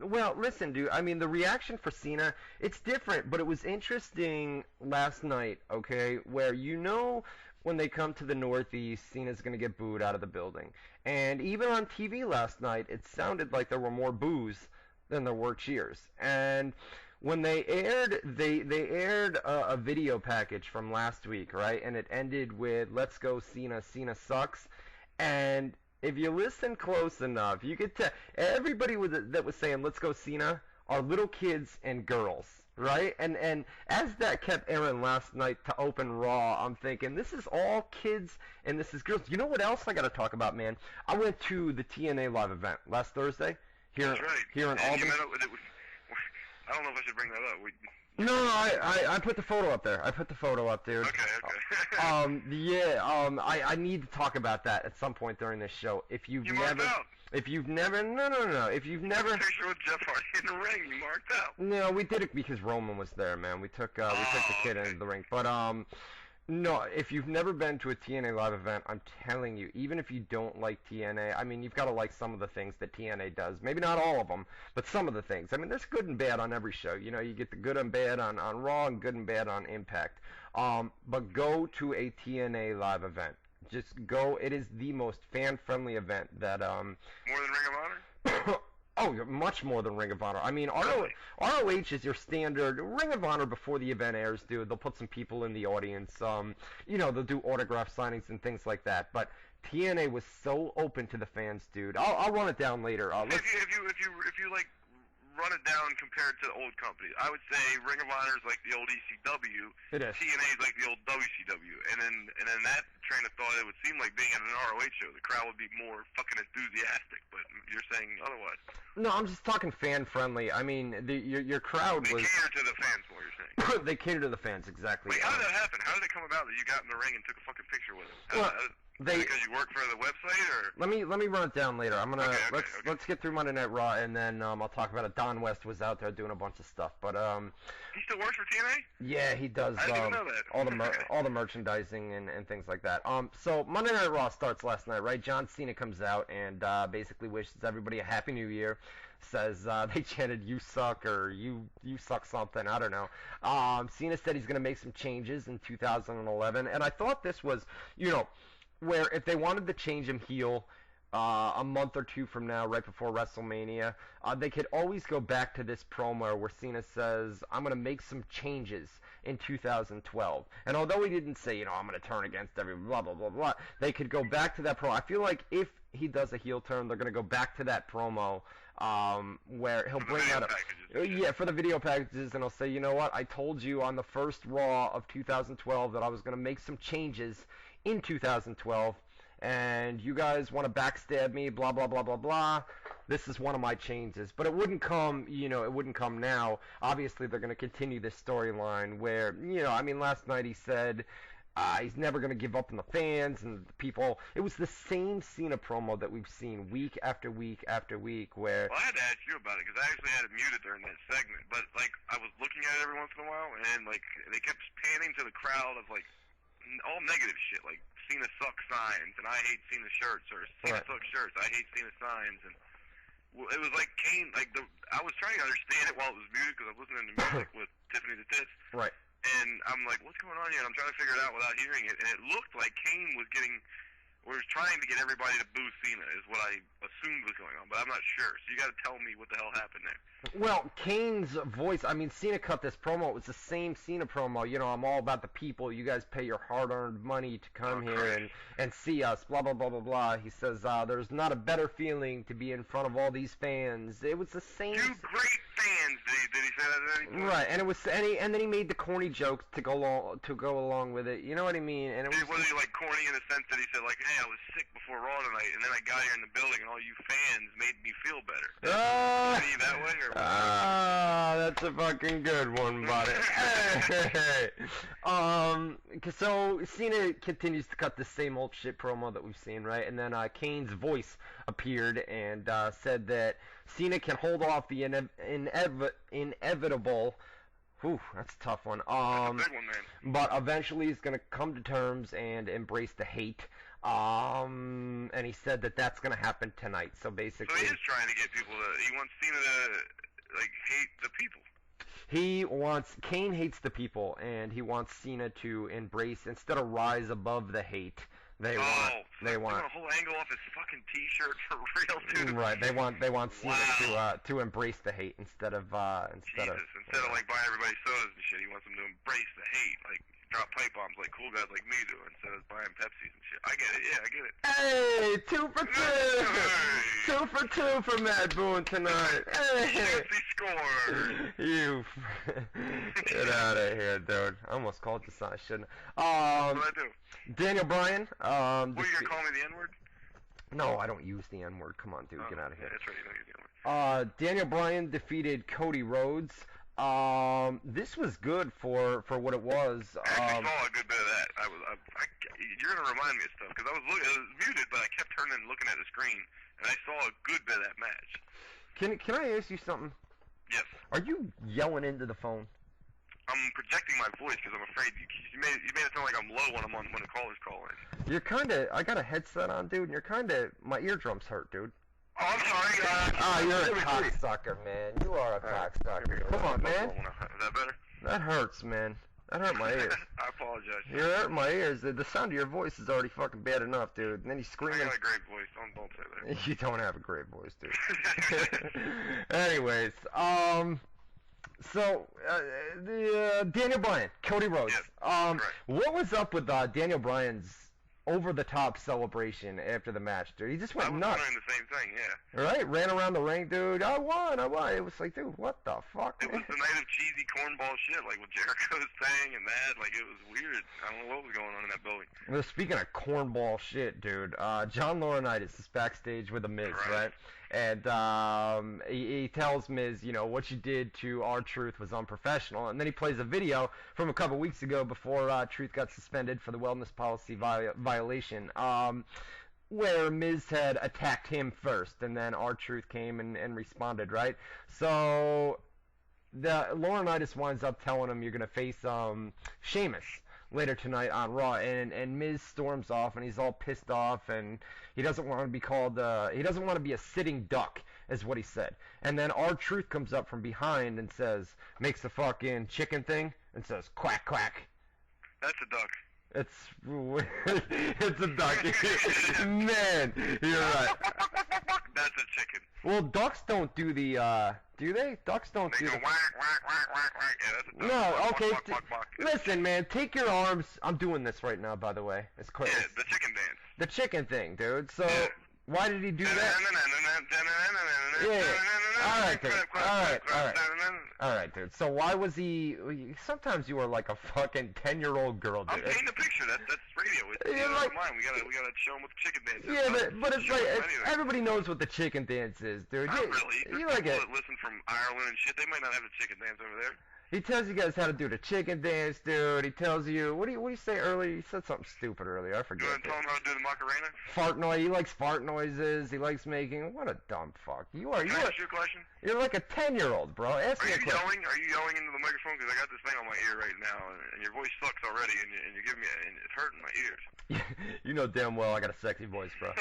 Well, listen, dude. I mean, the reaction for Cena, it's different, but it was interesting last night. Okay, where when they come to the Northeast, Cena's going to get booed out of the building, and even on TV last night, it sounded like there were more boos than there were cheers. And when they aired a video package from last week, right? And it ended with "Let's go Cena, Cena sucks." And if you listen close enough, you could tell everybody that was saying "Let's go Cena" are little kids and girls, right? And as that kept airing last night to open Raw, I'm thinking this is all kids and this is girls. You know what else I got to talk about, man? I went to the TNA live event last Thursday. Here in Albany. I don't know if I should bring that up. No, I put the photo up there. Dude. Okay. I need to talk about that at some point during this show. If you've never, no. If you've never, picture with Jeff Hardy in the ring, you marked out. No, we did it because Roman was there, man. We took the kid into the ring, but no, if you've never been to a TNA live event, I'm telling you, even if you don't like TNA, I mean, you've got to like some of the things that TNA does. Maybe not all of them, but some of the things. I mean, there's good and bad on every show. You know, you get the good and bad on Raw and good and bad on Impact. But go to a TNA live event. Just go. It is the most fan-friendly event that... More than Ring of Honor? Oh, much more than Ring of Honor. I mean, ROH is your standard. Ring of Honor, before the event airs, dude, they'll put some people in the audience. They'll do autograph signings and things like that. But TNA was so open to the fans, dude. I'll run it down later. If you like run it down compared to the old company, I would say Ring of Honor is like the old ECW. It is. TNA is like the old WCW. And then that train of thought, it would seem like being at an ROH show, the crowd would be more fucking enthusiastic. But you're saying otherwise. No, I'm just talking fan-friendly. I mean, your crowd was... They cater to the fans, what you're saying. They cater to the fans, exactly. Wait, how did that happen? How did it come about that you got in the ring and took a fucking picture with him? Because you work for the website, or... Let me run it down later. I'm gonna let's get through Monday Night Raw, and then I'll talk about it. Don West was out there doing a bunch of stuff, but he still works for TNA? Yeah, he does. I didn't even know that. all the merchandising and things like that. So Monday Night Raw starts last night, right? John Cena comes out and basically wishes everybody a Happy New Year. Says they chanted "You suck" or "You suck" something. I don't know. Cena said he's gonna make some changes in 2011, and I thought this was, where if they wanted to change him heel a month or two from now, right before WrestleMania, they could always go back to this promo where Cena says, "I'm going to make some changes in 2012." And although he didn't say, I'm going to turn against every blah, blah, blah, blah, they could go back to that promo. I feel like if he does a heel turn, they're going to go back to that promo where he'll bring that up. Yeah, for the video packages, and he'll say, "You know what? I told you on the first Raw of 2012 that I was going to make some changes in 2012, and you guys want to backstab me, blah, blah, blah, blah, blah. This is one of my changes. But it wouldn't come, it wouldn't come now. Obviously, they're going to continue this storyline where, last night he said he's never going to give up on the fans and the people. It was the same Cena promo that we've seen week after week after week where... Well, I had to ask you about it because I actually had it muted during that segment. But, I was looking at it every once in a while, and, they kept panning to the crowd of, all negative shit, like Cena sucks signs, and I hate Cena shirts, or Cena sucks shirts, I hate Cena signs, and it was like Kane, I was trying to understand it while it was muted because I was listening to music with Tiffany the Tits. Right. And I'm like, what's going on here? And I'm trying to figure it out without hearing it. And it looked like Kane was trying to get everybody to boo Cena is what I assumed was going on, but I'm not sure. So you got to tell me what the hell happened there. Well, Kane's voice, Cena cut this promo. It was the same Cena promo. I'm all about the people. You guys pay your hard-earned money to come here and see us, blah, blah, blah, blah, blah. He says, there's not a better feeling to be in front of all these fans. It was the same... Two great fans, did he say that at any point? Right, and it was, and then he made the corny jokes to go along with it. You know what I mean? And was he corny in the sense that he said hey, I was sick before Raw tonight, and then I got here in the building, and all you fans made me feel better. Was he that way or? That's a fucking good one, buddy. So Cena continues to cut the same old shit promo that we've seen, right? And then Kane's voice appeared and said that Cena can hold off the inevitable. Ooh, that's a tough one. That's a big one, man. But eventually he's going to come to terms and embrace the hate. And he said that that's going to happen tonight. So basically... So he is trying to get people to... He wants Cena to, hate the people. Kane hates the people, and he wants Cena to embrace, instead of rise above the hate, they want doing a whole angle off his fucking T-shirt for real, dude. Right, they want Cena to embrace the hate instead of buying everybody sodas and shit. He wants them to embrace the hate, drop pipe bombs like cool guys like me do instead of buying Pepsis and shit. I get it, yeah, I get it. Hey, 2 for 2! 2 for 2 for Matt Boone tonight. Hey! He scored! You get out of here, dude. I almost called you something, I shouldn't. What did I do? Daniel Bryan. What, are you gonna call me the N-word? No, I don't use the N-word. Come on, dude, get out of here. Yeah, that's right, you don't use the N-word. Daniel Bryan defeated Cody Rhodes. This was good for what it was. I actually saw a good bit of that. You're gonna remind me of stuff because it was muted, but I kept turning and looking at the screen, and I saw a good bit of that match. Can I ask you something? Yes. Are you yelling into the phone? I'm projecting my voice because I'm afraid you made it sound like I'm low when the callers call in. You're kinda. I got a headset on, dude, and you're kinda. My eardrums hurt, dude. Oh, I'm sorry. You're a cocksucker, man. You are a cocksucker. Come on, man. Is that better? That hurts, man. That hurt my ears. I apologize. You're hurting my ears. The sound of your voice is already fucking bad enough, dude. And then he's screaming. I got a great voice. Don't say that. You don't have a great voice, dude. Anyways, so Daniel Bryan, Cody Rhodes. Yes, what was up with Daniel Bryan's over-the-top celebration after the match, dude? He just went nuts. I was wondering the same thing, yeah. Right? Ran around the ring, dude. I won. It was like, dude, what the fuck? It was the night of cheesy cornball shit, like what Jericho's saying and that. It was weird. I don't know what was going on in that building. Well, speaking of cornball shit, dude, John Laurinaitis is backstage with The Miz, right? And he tells Miz, what you did to R-Truth was unprofessional. And then he plays a video from a couple weeks ago before Truth got suspended for the wellness policy violation, where Miz had attacked him first, and then R-Truth came and responded, right? So Laurinaitis winds up telling him you're going to face Sheamus later tonight on Raw, and Miz storms off, and he's all pissed off, and he doesn't want to be called, he doesn't want to be a sitting duck, is what he said. And then R-Truth comes up from behind and says, makes a fucking chicken thing, and says, quack, quack. That's a duck. It's a duck. Man, you're right. That's a chicken. Well, ducks don't do the, do they? Ducks don't do the... They go whack, whack, whack, whack, whack. Yeah, that's a duck. No, okay. Buck, buck, buck. Listen, man, take your arms. I'm doing this right now, by the way. It's quick. Yeah, the chicken dance. The chicken thing, dude. So, why did he do that? Yeah. All right. All right, dude. So why was he? Sometimes you are like a fucking 10-year-old girl, dude. I'm painting a picture. That's radio. It's Yeah, never like- mind. We gotta show them what the chicken dance is. Yeah, but it's Show like 'em anything. everybody knows what the chicken dance is, dude. Not really. You There's like people it. that listen from Ireland and shit. They might not have a chicken dance over there. He tells you guys how to do the chicken dance, dude. He tells you what do you say earlier? He said something stupid earlier. I You forget. want to tell them how to do the Macarena? Fart noise. He likes fart noises. He likes making. What a dumb fuck. You are. Can I ask you a question? You're like a 10-year-old, bro. Ask Are me a you question. yelling? Are you yelling into the microphone? Because I got this thing on my ear right now, and your voice sucks already, and you're giving me, and it's hurting my ears. You know damn well I got a sexy voice, bro.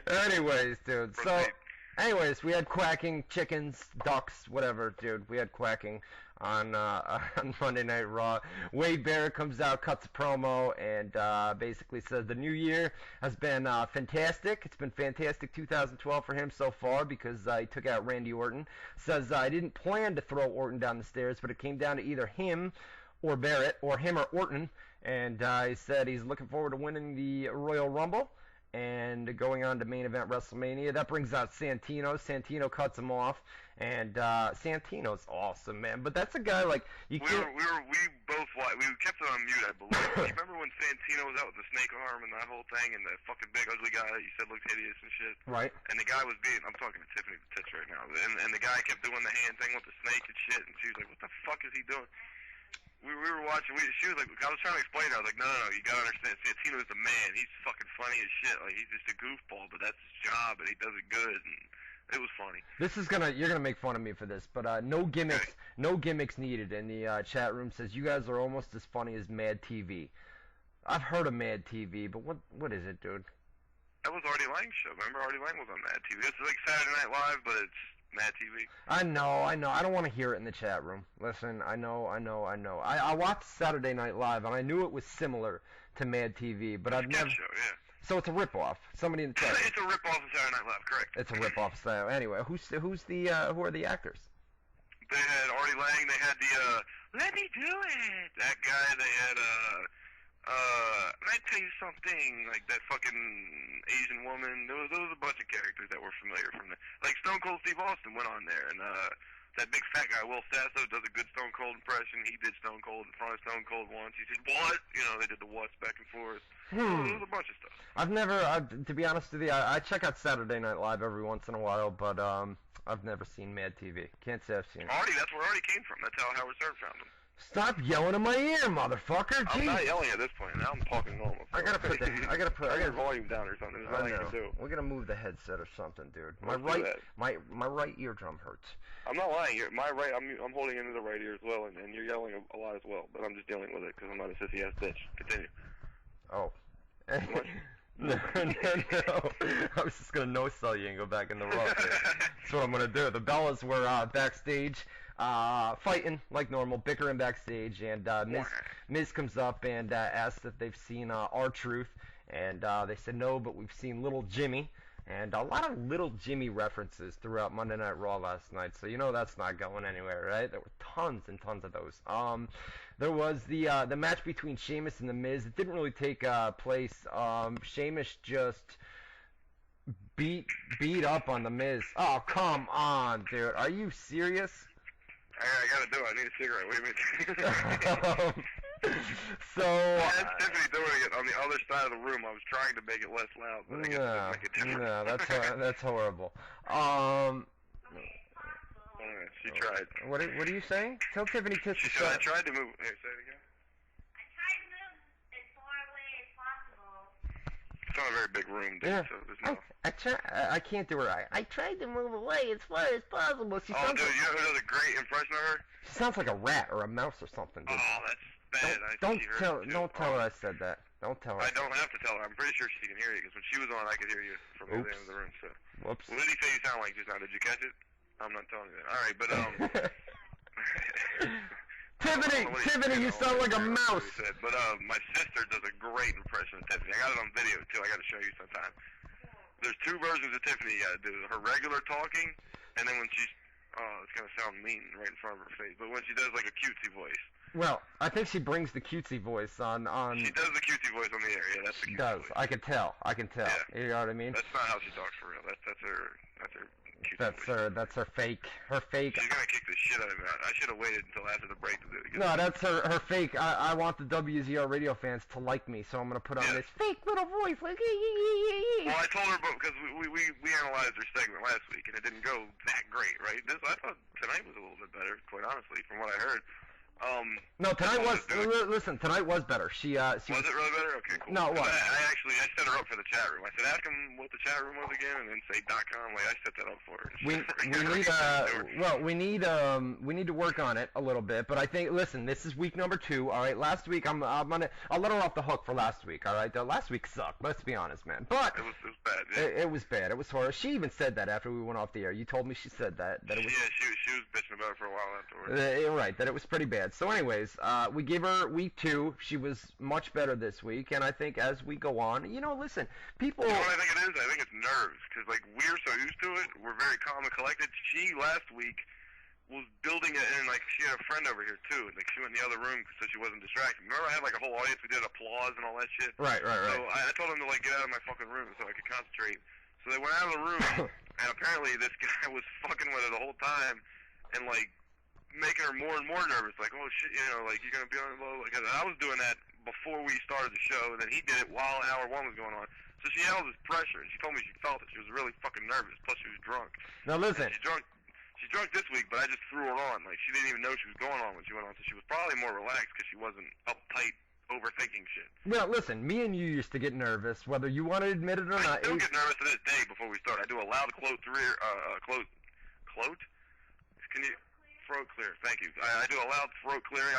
Anyways, dude. So, Proceed. anyways, we had quacking, chickens, ducks, whatever, dude. We had quacking on on Monday Night Raw. Wade Barrett comes out, cuts a promo, and basically says the new year has been fantastic. It's been fantastic 2012 for him so far because he took out Randy Orton. Says I didn't plan to throw Orton down the stairs, but it came down to either him or Barrett, or him or Orton. And he said he's looking forward to winning the Royal Rumble and going on to main event WrestleMania. That brings out Santino. Santino cuts him off, and Santino's awesome, man. But that's a guy like you We can't. kept it on mute, I believe. You remember when Santino was out with the snake arm and that whole thing, and the fucking big ugly guy that you said looked hideous and shit? Right. And the guy was being, I'm talking to Tiffany the Tits right now, and the guy kept doing the hand thing with the snake and shit, and she was like, what the fuck is he doing? We were watching, she was like, I was trying to explain to her, I was like, no, you gotta understand, Santino's the man, he's fucking funny as shit, like, he's just a goofball, but that's his job, and he does it good, and it was funny. You're gonna make fun of me for this, but no gimmicks needed. And the chat room says you guys are almost as funny as Mad TV. I've heard of Mad TV, but what is it, dude? That was Artie Lang's show, remember? Artie Lang was on Mad TV. This is like Saturday Night Live, but it's Mad TV. I know. I don't want to hear it in the chat room. Listen, I know. I watched Saturday Night Live, and I knew it was similar to Mad TV, but I've never. Show, yeah. So it's a ripoff. Somebody in the chat room. It's a rip-off of Saturday Night Live, correct. It's a ripoff. So anyway, who are the actors? They had Artie Lang, they had let me do it, that guy, they had, let me tell you something, like that fucking Asian woman, there was a bunch of characters that were familiar from there. Like Stone Cold Steve Austin went on there, and that big fat guy, Will Sasso, does a good Stone Cold impression. He did Stone Cold in front of Stone Cold once. He said, what? You know, they did the what's back and forth. There was a bunch of stuff. I've never, to be honest with you, I check out Saturday Night Live every once in a while, but I've never seen Mad TV. Can't say I've seen it. Artie, that's where Artie came from. That's how Howard Stern found him. Stop yelling in my ear, motherfucker! I'm Jeez. not yelling at this point. Now I'm talking normal. I gotta put your volume down or something. There's I nothing I know. can do. We're gonna move the headset or something, dude. Let's do that. My right eardrum hurts. I'm not lying. I'm holding into the right ear as well, and you're yelling a lot as well. But I'm just dealing with it because I'm not a sissy ass bitch. Continue. Oh. What? No. I was just gonna no-sell you and go back in the Raw. That's what I'm gonna do. The Bellas were backstage, fighting like normal, bickering backstage, and Miz comes up and asks if they've seen R-Truth, and they said no, but we've seen Little Jimmy, and a lot of Little Jimmy references throughout Monday Night Raw last night. So you know that's not going anywhere, right? There were tons and tons of those. There was the match between Sheamus and The Miz. It didn't really take place. Sheamus just beat up on The Miz. Oh, come on, dude. Are you serious? I gotta do it. I need a cigarette. Wait a minute. So That's Tiffany doing it on the other side of the room. I was trying to make it less loud, but I guess it didn't make it different. no, that's horrible. She tried. What are you saying? Tell Tiffany to She said I tried to move. Hey, say it again. I tried to move as far away as possible. It's not a very big room, dude, Yeah. so there's no... I can't do it. I tried to move away as far as possible. She Oh, sounds dude, like, you know who does a great impression of her? she sounds like a rat or a mouse or something, dude. Oh, that's bad. Don't tell her I said that. Don't tell her. I don't have to tell her. I'm pretty sure she can hear you, because when she was on, I could hear you from the other end of the room, so... Whoops. What did he say you sound like just now? Did you catch it? I'm not telling you that. All right, but, Tiffany, you sound like a mouse. Said. But my sister does a great impression of Tiffany. I got it on video too. I got to show you sometime. There's two versions of Tiffany you got to do: her regular talking, and then when she's it's gonna sound mean right in front of her face, but when she does like a cutesy voice. Well, I think she brings the cutesy voice on. She does the cutesy voice on the air. Yeah, that's the She cutesy does. voice. I can tell. Yeah. You know what I mean? That's not how she talks for real. That's her cutesy voice. That's her fake. Her fake. She's gonna kick the shit out of me. I should have waited until after the break to do it again. No, that's her fake. I want the WZR Radio fans to like me, so I'm gonna put on this fake little voice like. Well, I told her because we analyzed her segment last week and it didn't go that great, right? I thought tonight was a little bit better, quite honestly, from what I heard. No, tonight was. Listen, tonight was better. She was it really better? Okay, cool. No, it was. I set her up for the chat room. I said, ask him what the chat room was again, and then say .com. Like I set that up for her. We need to work on it a little bit. But I think, listen, this is week number 2. All right, last week I'll let her off the hook for last week. All right, last week sucked. Let's be honest, man. But it was bad. Yeah. It was bad. It was horrible. She even said that after we went off the air. You told me she said that it was. Yeah, she was bitching about it for a while afterwards. You're right, that it was pretty bad. So anyways, we gave her week 2. She was much better this week, and I think as we go on, listen, people. You know what I think it is? I think it's nerves, because like we're so used to it. We're very calm and collected. She last week was building it, and like she had a friend over here too. Like she went in the other room so she wasn't distracted. Remember, I had like a whole audience. We did applause and all that shit. Right. So I told them to like get out of my fucking room so I could concentrate. So they went out of the room, and apparently this guy was fucking with her the whole time, and like making her more and more nervous. Like, oh shit, like you're gonna be on low. Like, I was doing that before we started the show, and then he did it while hour 1 was going on. So she had all this pressure, and she told me she felt it. She was really fucking nervous. Plus, she was drunk. Now listen. She's drunk this week, but I just threw her on. Like, she didn't even know she was going on when she went on. So she was probably more relaxed because she wasn't uptight, overthinking shit. Well, listen, me and you used to get nervous, whether you want to admit it or not. I still get nervous to this day before we start. I do a loud clote. Can you? Throat clear. Thank you. I do a loud throat clearing.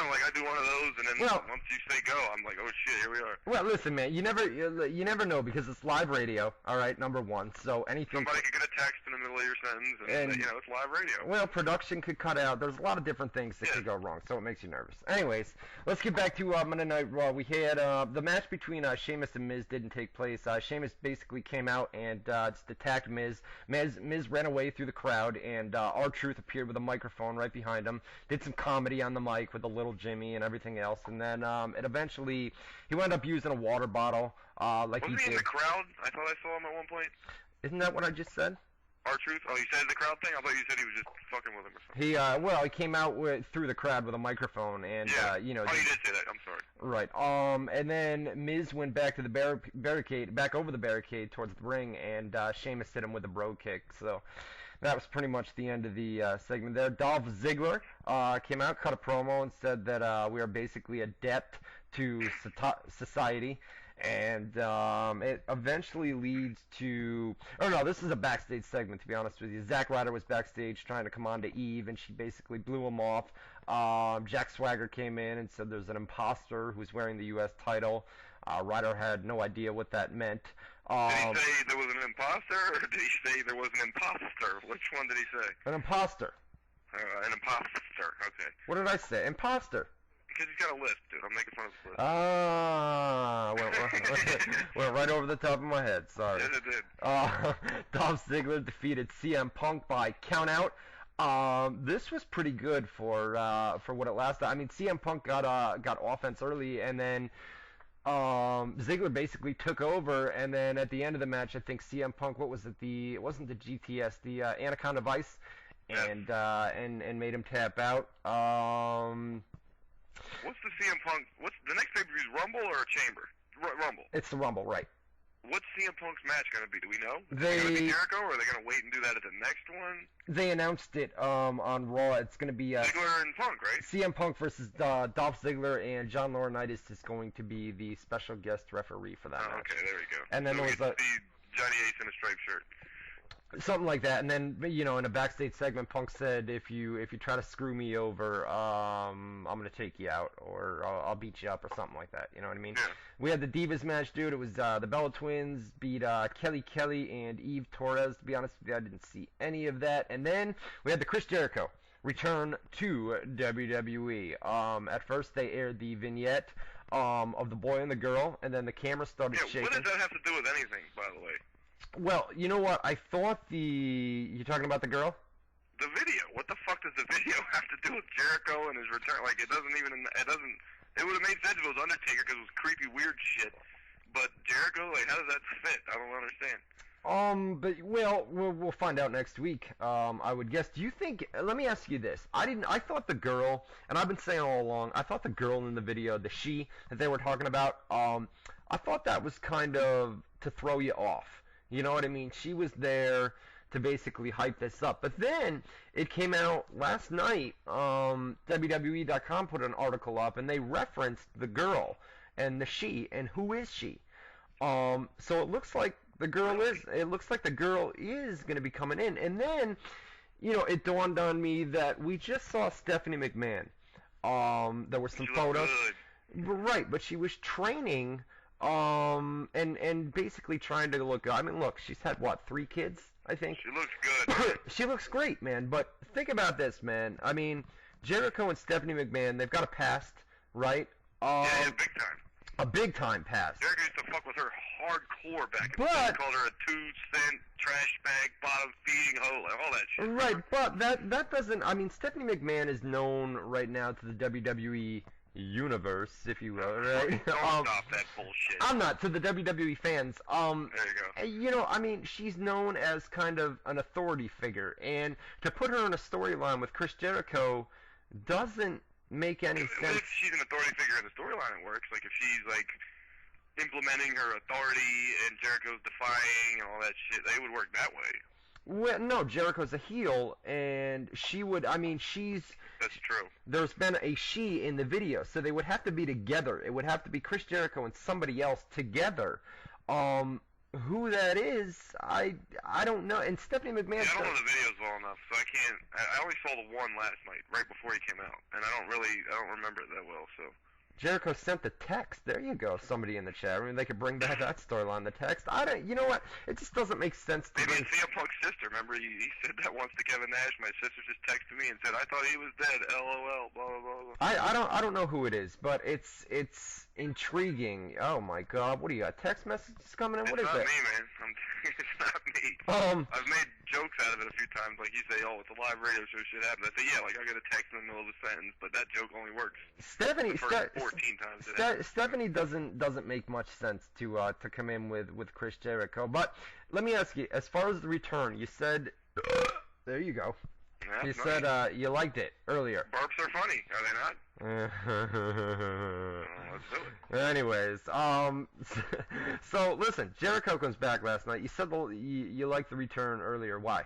Like I do one of those, and then once you say go, I'm like, oh shit, here we are. Well, listen, man, you never know because it's live radio. All right, number 1. So anything. Somebody could get a text in the middle of your sentence, and it's live radio. Well, production could cut out. There's a lot of different things that could go wrong, so it makes you nervous. Anyways, let's get back to Monday Night Raw. We had the match between Sheamus and Miz didn't take place. Sheamus basically came out and just attacked Miz. Miz ran away through the crowd, and R-Truth appeared with a microphone right behind him. Did some comedy on the mic with the little Jimmy and everything else, and then it eventually he wound up using a water bottle. Wasn't he in the crowd? I thought I saw him at one point. Isn't that what I just said? R-Truth? Oh, you said the crowd thing? I thought you said he was just fucking with him or something. He came out through the crowd with a microphone, and Oh, you did say that. I'm sorry. Right. And then Miz went back to the barricade, back over the barricade towards the ring, and Sheamus hit him with a bro kick. So that was pretty much the end of the segment there. Dolph Ziggler came out, cut a promo, and said that we are basically a debt to society. And it eventually leads to... Oh, no, this is a backstage segment, to be honest with you. Zack Ryder was backstage trying to come on to Eve, and she basically blew him off. Jack Swagger came in and said there's an imposter who's wearing the U.S. title. Ryder had no idea what that meant. Did he say there was an imposter, or did he say there was an imposter? Which one did he say? An imposter. An imposter, okay. What did I say? Imposter. Because he's got a list, dude. I'm making fun of his list. Went right over the top of my head. Sorry. Yes, it did. Dolph Ziggler defeated CM Punk by countout. This was pretty good for what it lasted. I mean, CM Punk got offense early, and then Ziggler basically took over, and then at the end of the match, I think CM Punk, it wasn't the GTS, the Anaconda Vice, and made him tap out. What's the CM Punk? What's the next pay-per-view? Rumble or Chamber? Rumble. It's the Rumble, right? What's CM Punk's match going to be? Do we know? Is it going to be Jericho, or are they going to wait and do that at the next one? They announced it on Raw. It's going to be Ziggler and Punk, right? CM Punk versus Dolph Ziggler, and John Laurinaitis is going to be the special guest referee for that match. Okay, there we go. And then so there was Johnny Ace in a striped shirt. Something like that, and then in a backstage segment, Punk said, "If you try to screw me over, I'm gonna take you out, or I'll beat you up, or something like that." You know what I mean? Yeah. We had the Divas match, dude. It was the Bella Twins beat Kelly and Eve Torres. To be honest with you, I didn't see any of that. And then we had the Chris Jericho return to WWE. At first, they aired the vignette of the boy and the girl, and then the camera started shaking. What does that have to do with anything, by the way? Well, you know what? I thought you're talking about the girl? The video. what the fuck does the video have to do with Jericho and his return? Like, it doesn't. It would have made sense if it was Undertaker because it was creepy, weird shit. But Jericho, like, how does that fit? I don't understand. But we'll find out next week. I would guess. Do you think? Let me ask you this. I thought the girl, and I've been saying all along, I thought the girl in the video, the she that they were talking about, I thought that was kind of to throw you off. You know what I mean? She was there to basically hype this up. But then it came out last night. WWE.com put an article up, and they referenced the girl and the she, and who is she? So it looks like the girl is. It looks like the girl is going to be coming in. And then, it dawned on me that we just saw Stephanie McMahon. There were some photos. Right, but she was training. And basically trying to look good. I mean, look, she's had, 3 kids, I think? She looks good. She looks great, man. But think about this, man. I mean, Jericho and Stephanie McMahon, they've got a past, right? Yeah, big time. A big-time past. Jericho used to fuck with her hardcore back. But he called her a 2-cent trash bag, bottom-feeding hoe, all that shit. Right, but that doesn't... I mean, Stephanie McMahon is known right now to the WWE universe, if you will, right? Don't stop that bullshit. I'm not, to the WWE fans. There you go. I mean, she's known as kind of an authority figure, and to put her in a storyline with Chris Jericho doesn't make any sense. If she's an authority figure in the storyline, it works. Like, if she's, like, implementing her authority and Jericho's defying and all that shit, they would work that way. Well, no, Jericho's a heel, and she would, I mean, That's true. There's been a she in the video, so they would have to be together. It would have to be Chris Jericho and somebody else together. Who that is, I don't know. And Stephanie McMahon... Yeah, I don't know the videos well enough, so I can't... I only saw the one last night, right before he came out, and I don't remember it that well, so... Jericho sent the text. There you go. Somebody in the chat room. They could bring back that storyline. The text. You know what? It just doesn't make sense to me. Maybe it's CM Punk's sister. Remember, he said that once to Kevin Nash. My sister just texted me and said, "I thought he was dead." LOL. Blah blah blah. I don't know who it is, but it's intriguing. Oh my God! What do you got? Text messages coming in? What is that? It's not me, man. It's not me. I've made jokes out of it a few times. Like you say, "Oh, it's a live radio show. Shit happens." I say, "Yeah." Like I get a text in the middle of a sentence, but that joke only works. Stephanie, 14 times a day. Stephanie doesn't make much sense to come in with Chris Jericho. But let me ask you, as far as the return, you said, there you go. Yeah, you said you liked it earlier. Burps are funny, are they not? Let's do it. Anyways, so listen, Jericho comes back last night. You said you liked the return earlier. Why?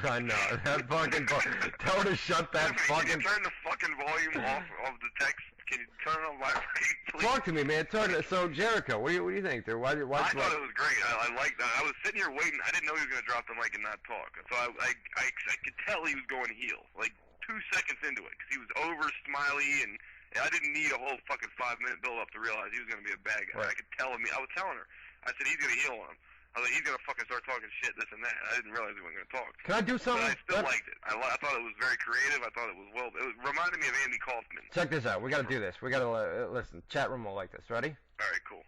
I know. That fucking... Tell her to shut that fucking... Can you turn the fucking volume off of the text? Can you turn it on vibrate, please? Talk to me, man. So, Jericho, what do you think there? Why I thought it was great. I liked that. I was sitting here waiting. I didn't know he was going to drop the mic and not talk. So I could tell he was going heel, like 2 seconds into it, because he was over smiley, and I didn't need a whole fucking 5-minute build-up to realize he was going to be a bad guy. Right. I could tell him. I was telling her. I said, he's going to heel on him. I was like, he's going to fucking start talking shit, this and that. I didn't realize he wasn't going to talk. Can I do something? But I still liked it. I thought it was very creative. I thought it was it reminded me of Andy Kaufman. Check this out. We got to do this. We got to listen. Chat room will like this. Ready? All right, cool.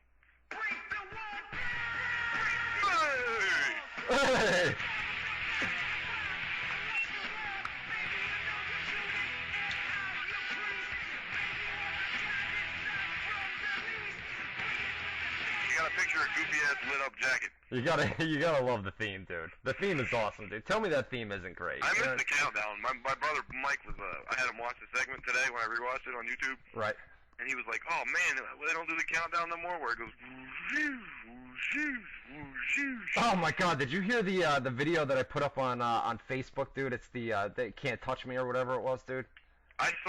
Hey! Got a picture of goofy ass lit up jacket. You gotta love the theme, dude. The theme is awesome, dude. Tell me that theme isn't great. I missed the countdown. My brother Mike was I had him watch the segment today when I rewatched it on YouTube. Right. And he was like, "Oh man, they don't do the countdown no more." Where it goes. Oh my God! Did you hear the video that I put up on Facebook, dude? It's the "They Can't Touch Me" or whatever it was, dude.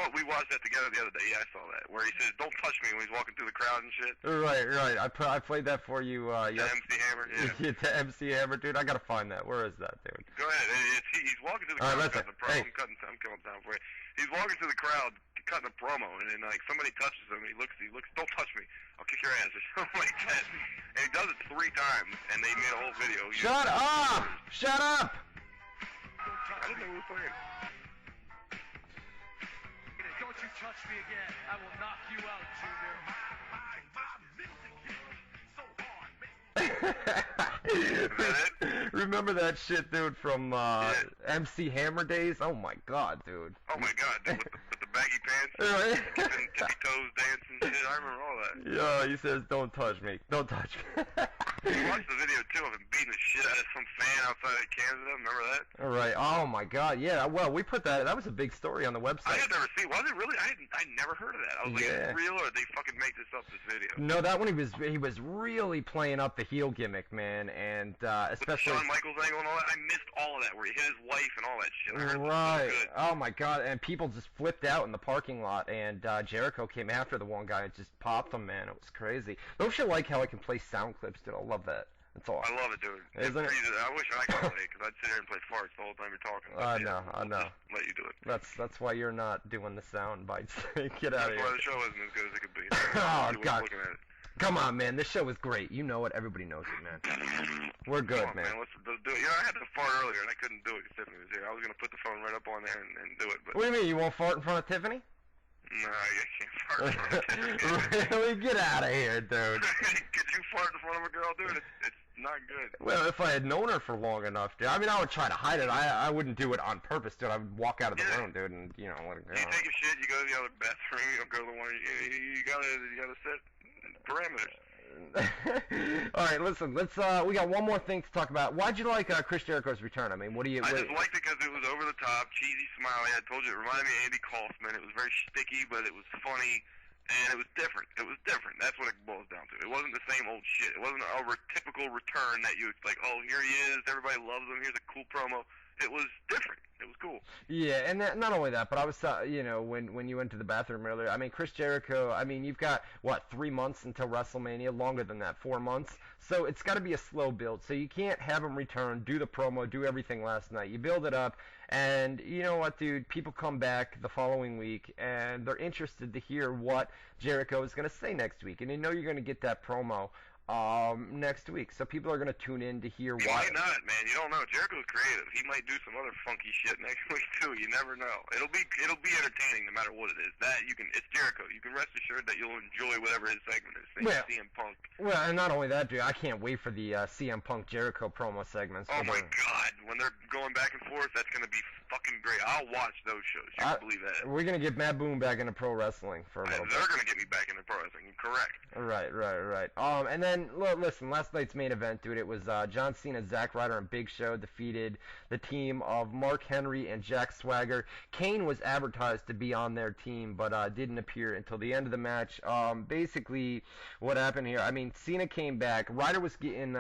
We watched that together the other day. Yeah, I saw that. Where he says, "Don't touch me" when he's walking through the crowd and shit. Right. I played that for you. The MC Hammer. Yeah. The MC Hammer, dude. I gotta find that. Where is that, dude? Go ahead. He's walking through the crowd cutting a promo. I'm killing time for you. He's walking through the crowd cutting a promo, and then like somebody touches him. He looks. Don't touch me. I'll kick your ass or something like that. And he does it 3 times, and they made a whole video. Shut up! Shut up! I didn't know we were playing. Don't you touch me again. I will knock you out, Junior. remember that shit, dude, from MC Hammer days? Oh my god, dude. Oh my god, dude, with the baggy pants, Right. skipping tippy toes, dancing shit. I remember all that. Yeah, he says, "Don't touch me, don't touch me." I watched the video too of him beating the shit out of some fan outside of Canada. Remember that? All right. Oh my god. Yeah. Well, we put that. That was a big story on the I website. had never seen. Was it really? I never heard of that. I was like, is Yeah. it real or did they fucking make this up? This video. No, that one he was really playing up the heel gimmick, man, and With the especially. Shawn Michaels angle and all that. I missed all of that where he hit his wife and all that shit. I heard it was Right. so good. Oh my god. And people just flipped out in the parking lot, and Jericho came after the one guy and just popped him, man. It was crazy. Don't you like how I can play sound clips, dude? I love that. That's awesome. I love it, dude. Isn't it? I wish I could play it because I'd sit here and play farts the whole time you're talking. But I yeah, know, I I'll know. just let you do it. That's why you're not doing the sound bites. Get out That's of why here. the show isn't as good as it could be. Oh, You were God. looking at it. Come on, man. This show is great. You know it. Everybody knows it, man. We're good, Come on, man. Let's do it. You know, I had to fart earlier and I couldn't do it because Tiffany was here. I was gonna put the phone right up on there and do it, but What do you mean? You won't fart in front of Tiffany? no, I can't fart in front of Tiffany. Really? Get out of here, dude. Could you fart in front of a girl, dude? It's not good. Well, if I had known her for long enough, dude. I mean, I would try to hide it. I wouldn't do it on purpose, dude. I would walk out of the Yeah. room, dude, and, you know, let it go. You take a shit, you go to the other bathroom, you don't go to the one. You gotta set parameters. All right, listen. We got one more thing to talk about. Why'd you like Chris Jericho's return? I mean, what do you? I just liked it because it was over the top, cheesy, smiley. I told you it reminded me of Andy Kaufman. It was very sticky, but it was funny, and it was different. It was different. That's what it boils down to. It wasn't the same old shit. It wasn't a typical return that you like. Oh, here he is. Everybody loves him. Here's a cool promo. It was different. It was cool. Yeah, and not only that, but I was, you know, when you went to the bathroom earlier, I mean, Chris Jericho, I mean, you've got, what, 3 months until WrestleMania, longer than that, 4 months, so it's got to be a slow build, so you can't have him return, do the promo, do everything last night. You build it up, and you know what, dude, people come back the following week, and they're interested to hear what Jericho is going to say next week, and they know you're going to get that promo next week. So people are going to tune in to hear He why. might not, man. You don't know. Jericho's creative. He might do some other funky shit next week too. You never know. It'll be entertaining no matter what it is. It's Jericho. You can rest assured that you'll enjoy whatever his segment is. Same Well, CM Punk. Well, and not only that, dude, I can't wait for the CM Punk Jericho promo segments. Oh my God! When they're going back and forth, that's gonna be fucking great. I'll watch those shows. You can believe that. We're gonna get Matt Boone back into pro wrestling for a little bit. They're gonna get me back into pro wrestling. Correct. Right. And then listen, last night's main event, dude. It was John Cena, Zack Ryder, and Big Show defeated the team of Mark Henry and Jack Swagger. Kane was advertised to be on their team, but didn't appear until the end of the match. Basically, what happened here? I mean, Cena came back. Ryder was getting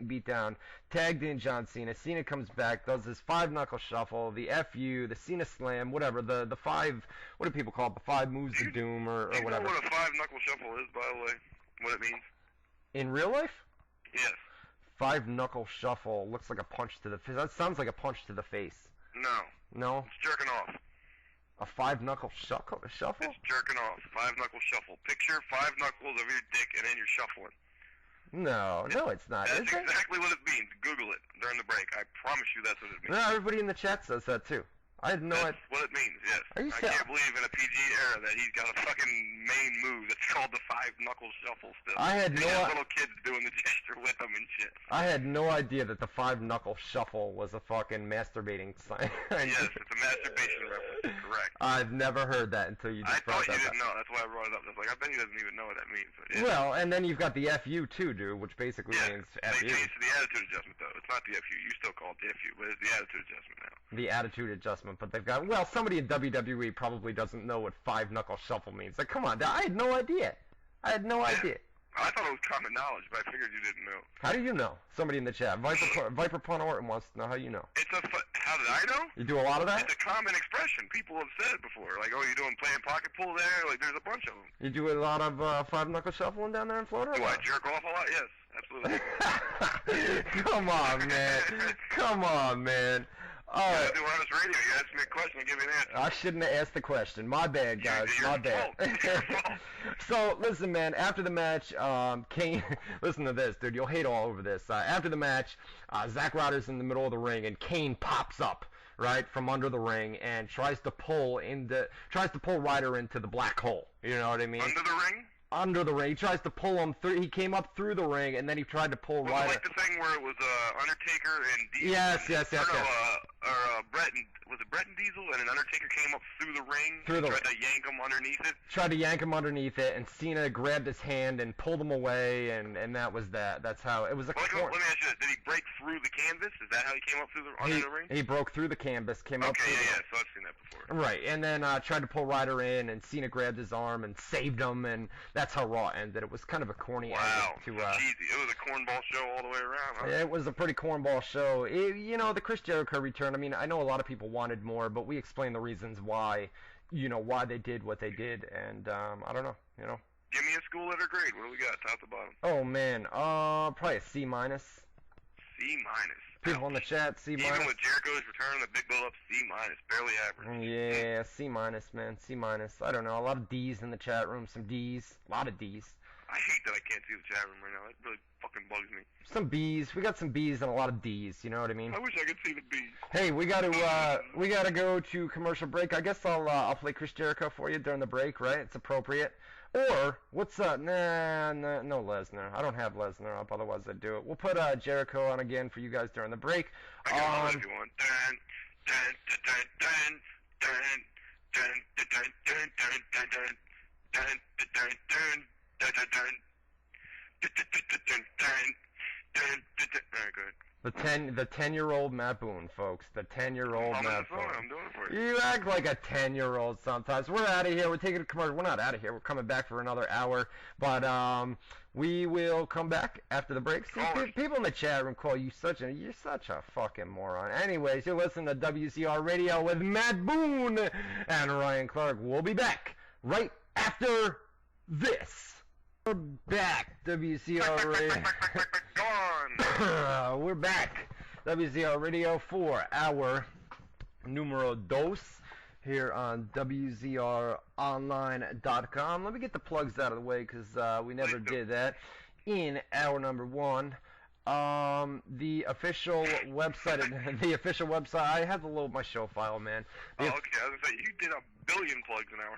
beat down. Tagged in John Cena. Cena comes back, does this 5-knuckle shuffle, the FU, the Cena slam, whatever. The 5. What do people call it? The 5 moves of doom or You whatever. know what a 5-knuckle shuffle is, by the way? What it means? In real life? Yes. 5-knuckle shuffle looks like a punch to the face. That sounds like a punch to the face. No. No? It's jerking off. A 5-knuckle shuffle? It's jerking off. 5-knuckle shuffle. Picture 5 knuckles of your dick and then you're shuffling. No, it's not. That's Is it? exactly what it means. Google it during the break. I promise you that's what it means. No, everybody in the chat says that too. I had no That's idea. what it means, yes. Are you I serious? can't believe in a PG era that he's got a fucking main move that's called the 5-knuckle shuffle still. I had He no has i- little kids doing the gesture with him and shit. I had no idea that the 5-knuckle shuffle was a fucking masturbating sign. Yes, it's a masturbation reference. Correct. I've never heard that until you I just brought thought you that didn't up. know. That's why I brought it up. I was like, I bet he doesn't even know what that means. But yeah. Well, and then you've got the FU too, dude, which basically Yeah, means they FU. changed to the attitude adjustment, though. It's not the FU. You still call it the FU, but it's the attitude adjustment now. The attitude adjustment, but they've got, well, somebody in WWE probably doesn't know what 5-knuckle shuffle means. Like, come on, I had no idea. I had no idea. I thought it was common knowledge, but I figured you didn't know. How do you know? Somebody in the chat. Viper Pun Orton wants to know how you know. How did I know? You do a lot of that? It's a common expression. People have said it before. Like, oh, you doing playing pocket pool there? Like, there's a bunch of them. You do a lot of 5-knuckle shuffling down there in Florida? Do I jerk off a lot? Yes, absolutely. Come on, man. Come on, man. All Yeah, right. I do honest radio. You ask me a question, I give you an answer. I shouldn't have asked the question. My bad, guys. Your My bad. fault. Your fault. So, listen, man, after the match, Kane, listen to this, dude. You'll hate all over this. After the match, Zack Ryder's in the middle of the ring, and Kane pops up, right, from under the ring and tries to pull Ryder into the black hole. You know what I mean? Under the ring? under the ring. He tries to pull him through. He came up through the ring, and then he tried to pull Was it Ryder. like the thing where it was Undertaker and Diesel? Yes. Brett and was it Brett and Diesel? And an Undertaker came up through the ring. Through the tried to yank him underneath it. Tried to yank him underneath it, and Cena grabbed his hand and pulled him away, and that was that. That's how it was a. Let me ask you this: did he break through the canvas? Is that how he came up through under the ring? He broke through the canvas, came up. Okay, yeah. So I've seen that before. Right, and then tried to pull Ryder in, and Cena grabbed his arm and saved him, and that's how Raw ended. It was kind of a corny Wow, ending so cheesy. It was a cornball show all the way around, huh? It was a pretty cornball show. The Chris Jericho return, I mean, I know a lot of people wanted more, but we explained the reasons why they did what they did, and I don't know, Give me a school letter grade. What do we got, top to bottom? Oh, man, probably a C-. C minus. People in the chat, C-. Even with Jericho's return, the big build up, C minus, barely average. Yeah, C-, man, C-. I don't know, a lot of D's in the chat room, some D's, a lot of D's. I hate that I can't see the chat room right now. That really fucking bugs me. Some B's. We got some B's and a lot of D's. You know what I mean? I wish I could see the B's. Hey, we gotta go to commercial break. I guess I'll play Chris Jericho for you during the break, right? It's appropriate. Or what's up? Nah, no Lesnar. I don't have Lesnar up. Otherwise I'd do it. We'll put Jericho on again for you guys during the break. I got one if you want. Dun dun dun dun dun dun dun dun dun dun dun dun dun dun dun. Dun, dun, dun. Dun, dun, dun, dun, dun, dun, dun. All right, good. The 10-year-old Matt Boone, folks. The 10-year-old Matt Boone. I'm doing it for you. You act like a 10-year-old sometimes. We're out of here. We're taking a commercial. We're not out of here. We're coming back for another hour. But we will come back after the break. See, people in the chat room call you you're such a fucking moron. Anyways, you're listening to WZR Radio with Matt Boone and Ryan Clark. We'll be back right after this. We're back, WZR Radio. Gone. We're back, WZR Radio, for our numero dos here on WZROnline.com. Let me get the plugs out of the way because we never did that. In hour number one, the official website. I have to load my show file, man. Okay. I was gonna say you did a billion plugs an hour.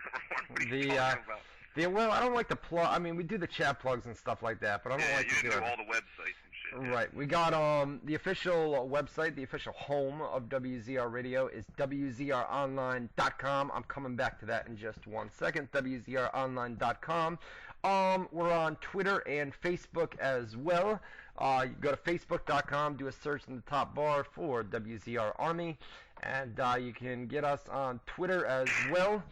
What are you talking about? Well, I don't like to plug. I mean, we do the chat plugs and stuff like that, but I don't like to do it. all the websites and shit. Right. We got the official website, the official home of WZR Radio is WZROnline.com. I'm coming back to that in just 1 second. WZROnline.com. We're on Twitter and Facebook as well. You go to Facebook.com, do a search in the top bar for WZR Army, and you can get us on Twitter as well.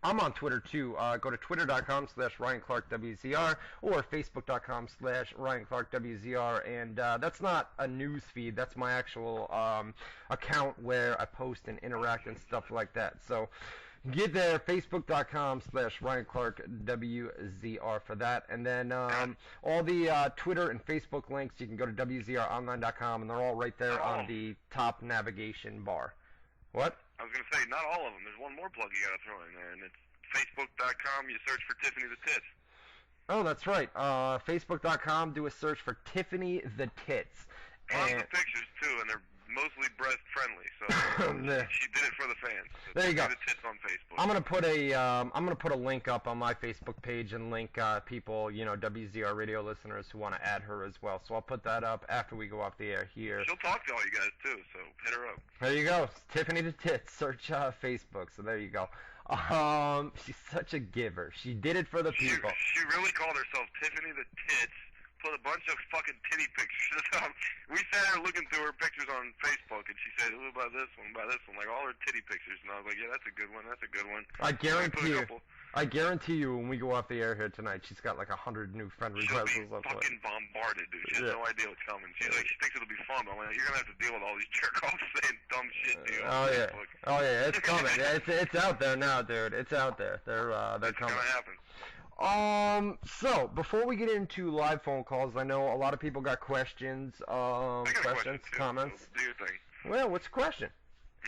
I'm on Twitter too. Go to twitter.com/RyanClarkWZR or Facebook.com/RyanClarkWZR, and that's not a news feed. That's my actual account where I post and interact and stuff like that. So get there, Facebook.com/RyanClarkWZR for that, and then all the Twitter and Facebook links you can go to WZROnline.com, and they're all right there on the top navigation bar. What? I was going to say, not all of them. There's one more plug you got to throw in there, and it's Facebook.com. You search for Tiffany the Tits. Oh, that's right. Facebook.com, do a search for Tiffany the Tits. Tons of pictures, too, and they're mostly breast-friendly, so she did it for the fans. So there you go. The Tits on Facebook. I'm gonna put a link up on my Facebook page and link people, WZR Radio listeners who want to add her as well. So I'll put that up after we go off the air here. She'll talk to all you guys, too, so hit her up. There you go. Tiffany the Tits. Search Facebook. So there you go. She's such a giver. She did it for the people. She really called herself Tiffany the Tits. Put a bunch of fucking titty pictures up. We sat there looking through her pictures on Facebook, and she said, "Ooh, by this one, like all her titty pictures." And I was like, "Yeah, that's a good one. That's a good one." I guarantee you, when we go off the air here tonight, she's got like 100 new friend requests. She'll be fucking bombarded, dude. She has no idea what's coming. She thinks it'll be fun, but you're gonna have to deal with all these jerk offs saying dumb shit to you on Facebook. Oh yeah, it's coming. It's out there now, dude. It's out there. They're coming. It's gonna happen. So before we get into live phone calls, I know a lot of people got questions, I got questions, too, comments. So do your thing. Well, what's the question?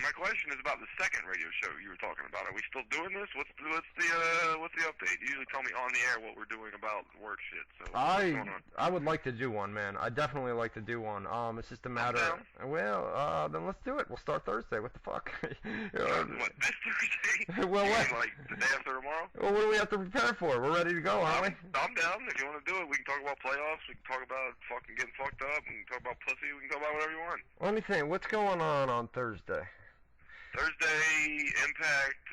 My question is about the second radio show you were talking about. Are we still doing this? What's the update? You usually tell me on the air what we're doing about work shit. So what's going on? I would like to do one, man. I definitely like to do one. It's just a matter. Well, then let's do it. We'll start Thursday. What the fuck? What, this Thursday? Well, what? Like the day after tomorrow? Well, what do we have to prepare for? We're ready to go, aren't we? I'm down. If you want to do it, we can talk about playoffs. We can talk about fucking getting fucked up. We can talk about pussy. We can talk about whatever you want. Let me think. What's going on Thursday? Thursday, Impact,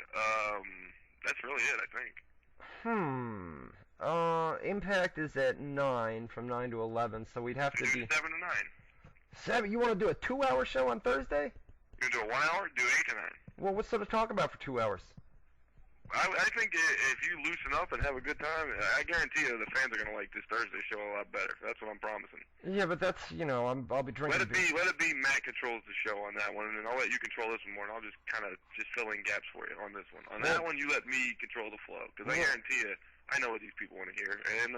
that's really it, I think. Impact is at 9, from 9 to 11, so we'd have to do be... 7 to 9. 7? You want to do a 2-hour show on Thursday? You do a 1 hour? Do 8 to 9. Well, what's there to talk about for 2 hours? I think if you loosen up and have a good time, I guarantee you the fans are going to like this Thursday show a lot better. That's what I'm promising. Yeah, but that's, I'll be drinking... Let it be Matt controls the show on that one, and then I'll let you control this one more, and I'll just kind of fill in gaps for you on this one. On that one, you let me control the flow, because I guarantee you, I know what these people want to hear. And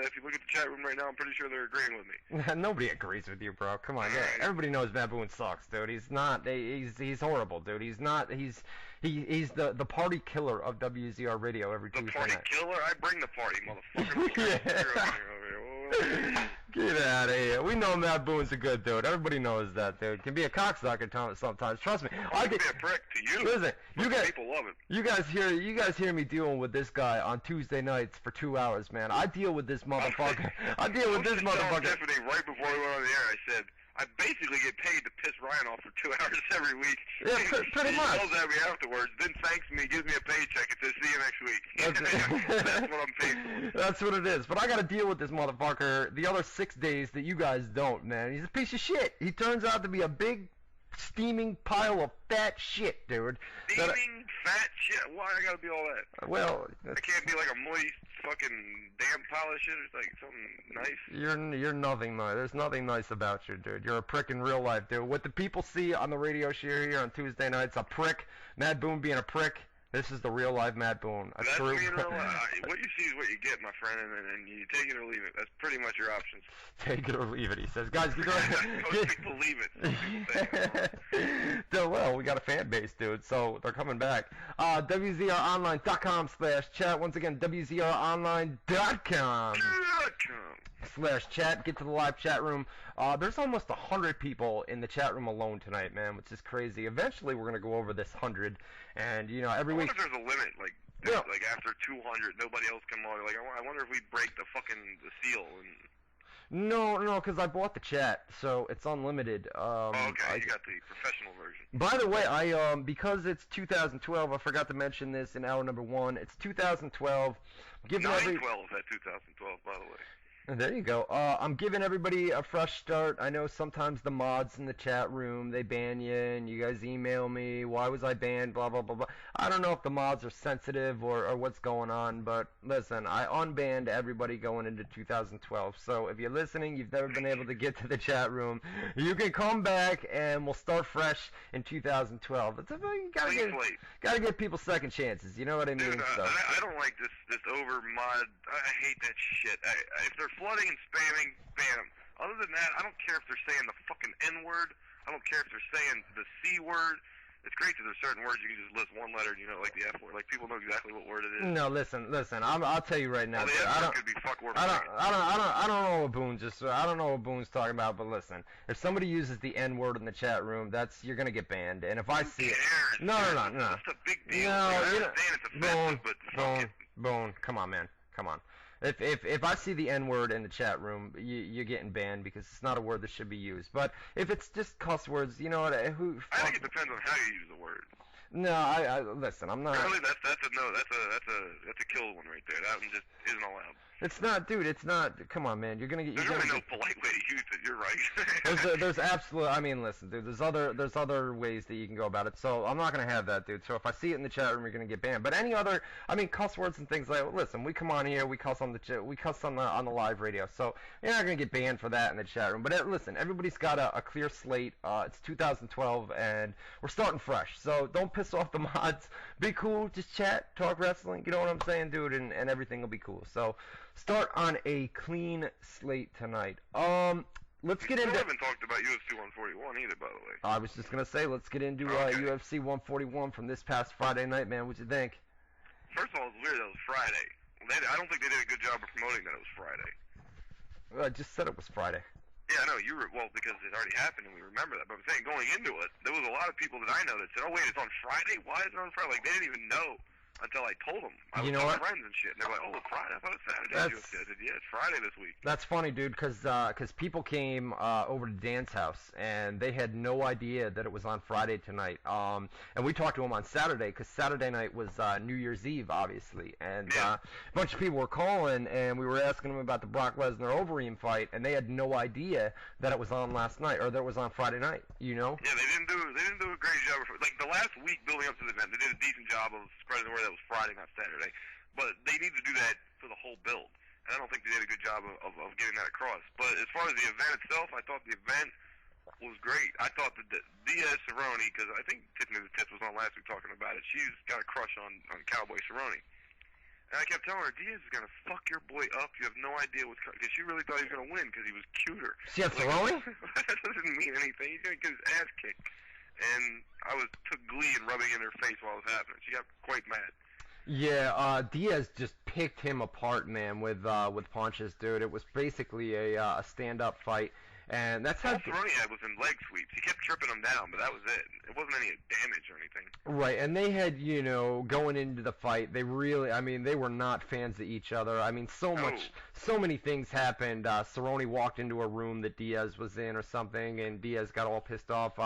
if you look at the chat room right now, I'm pretty sure they're agreeing with me. Nobody agrees with you, bro. Come on, everybody knows Matt Boone sucks, dude. He's not. He's horrible, dude. He's not. He's the party killer of WZR Radio every Tuesday night. The party killer? I bring the party, motherfucker. Get out of here. We know Matt Boone's a good dude. Everybody knows that, dude. Can be a cocksucker sometimes. Trust me. I can be a prick to you. Listen, people love it. You guys hear me dealing with this guy on Tuesday nights for 2 hours, man. I deal with this motherfucker. I was just telling Stephanie right before we went on the air, I said, I basically get paid to piss Ryan off for 2 hours every week. Yeah, pretty much. He yells at me afterwards, then thanks me, gives me a paycheck, and says, see you next week. That's what I'm paid for. That's what it is. But I got to deal with this motherfucker the other 6 days that you guys don't, man. He's a piece of shit. He turns out to be a big, steaming pile of fat shit, dude. Steaming fat shit? Why I gotta be all that? Well, I can't be like a moist fucking damn pile of shit. It's like something nice. You're nothing nice. There's nothing nice about you, dude. You're a prick in real life, dude. What the people see on the radio show here on Tuesday nights, a prick. Matt Boone being a prick. This is the real life Matt Boone. That's me in real life. What you see is what you get, my friend, and you take it or leave it. That's pretty much your options. Take it or leave it, he says. Guys, most people leave it. Well, we got a fan base, dude, so they're coming back. WZROnline.com/chat. Once again, WZROnline.com. /chat. Get to the live chat room. There's almost 100 people in the chat room alone tonight, man, which is crazy. Eventually, we're gonna go over this 100, and every week. I wonder if there's a limit, like after 200, nobody else come on. Like, I wonder if we break the seal. No, because I bought the chat, so it's unlimited. Okay, you got the professional version. By the way, because it's 2012, I forgot to mention this in hour number 1. It's 2012. 9/12 at 2012, by the way. There you go. I'm giving everybody a fresh start. I know sometimes the mods in the chat room, they ban you, and you guys email me, why was I banned, blah, blah, blah, blah. I don't know if the mods are sensitive or what's going on, but listen, I unbanned everybody going into 2012. So if you're listening, you've never been able to get to the chat room, you can come back, and we'll start fresh in 2012. You gotta give people second chances, you know what I mean? Dude, I don't like this over mod. I hate that shit. If they're flooding and spamming, ban them. Other than that, I don't care if they're saying the fucking N-word. I don't care if they're saying the C-word. It's great that there's certain words you can just list one letter and like the F word. Like, people know exactly what word it is. No, listen. I'll tell you right now. Well, the F word could be fuck word. I don't know what Boone's talking about. But listen, if somebody uses the N-word in the chat room, you're gonna get banned. And if I see it, no. That's a big deal. No, I understand it's offensive, but Boone, come on, man, come on. If I see the N-word in the chat room, you're getting banned because it's not a word that should be used. But if it's just cuss words, you know what? I think it depends on how you use the word. No, I listen. I'm not. Really, that's a no. That's a kill one right there. That one just isn't allowed. It's not, dude. It's not. Come on, man. You're gonna get. There's really no polite way to use it. You're right. there's absolute. I mean, listen, dude. There's other ways that you can go about it. So I'm not gonna have that, dude. So if I see it in the chat room, you're gonna get banned. But any other, cuss words and things like. Listen, we come on here. We cuss on the live radio. So you're not gonna get banned for that in the chat room. But listen, everybody's got a clear slate. It's 2012, and we're starting fresh. So don't piss off the mods. Be cool. Just chat, talk wrestling. You know what I'm saying, dude? And everything will be cool. So. Start on a clean slate tonight. let's get We into. haven't talked about UFC 141 either, by the way. I was just gonna say, let's get into Okay. UFC 141 from this past Friday night, man. What'd you think? First of all, it's weird that it was Friday. I don't think they did a good job of promoting that it was Friday. I just said it was Friday. Yeah, I know, because it already happened and we remember that. But I'm saying going into it, there was a lot of people that I know that said, oh, wait, it's on Friday? Why is it on Friday? Like, they didn't even know until I told them. I was You know telling what? friends and shit. And they're like, oh, it's Friday. I thought it was Saturday. That's- I said, yeah, it's Friday this week. That's funny, dude, because people came over to Dan's house, and they had no idea that it was on Friday tonight. And we talked to them on Saturday, because Saturday night was New Year's Eve, obviously. And Yeah. a bunch of people were calling, and we were asking them about the Brock Lesnar Overeem fight, and they had no idea that it was on last night, or that it was on Friday night, you know? Yeah, they didn't do a great job. Like, the last week building up to the event, they did a decent job of spreading the word that it was Friday, not Saturday. But they need to do that for the whole build. And I don't think they did a good job of getting that across. But as far as the event itself, I thought the event was great. I thought that Diaz Cerrone, because I think Tiffany the Tits was on last week talking about it, she's got a crush on Cowboy Cerrone. And I kept telling her, Diaz is going to fuck your boy up. You have no idea what's coming. Because she really thought he was going to win because he was cuter. She had Cerrone? That doesn't mean anything. He's going to get his ass kicked. And I took glee in rubbing in her face while it was happening. She got quite mad. Yeah, Diaz just picked him apart, man, with punches, dude. It was basically a stand-up fight, and that's how. All Cerrone had was in leg sweeps. He kept tripping him down, but that was it. It wasn't any damage or anything. Right, and they had, going into the fight, they were not fans of each other. I mean, so many things happened. Cerrone walked into a room that Diaz was in or something, and Diaz got all pissed off.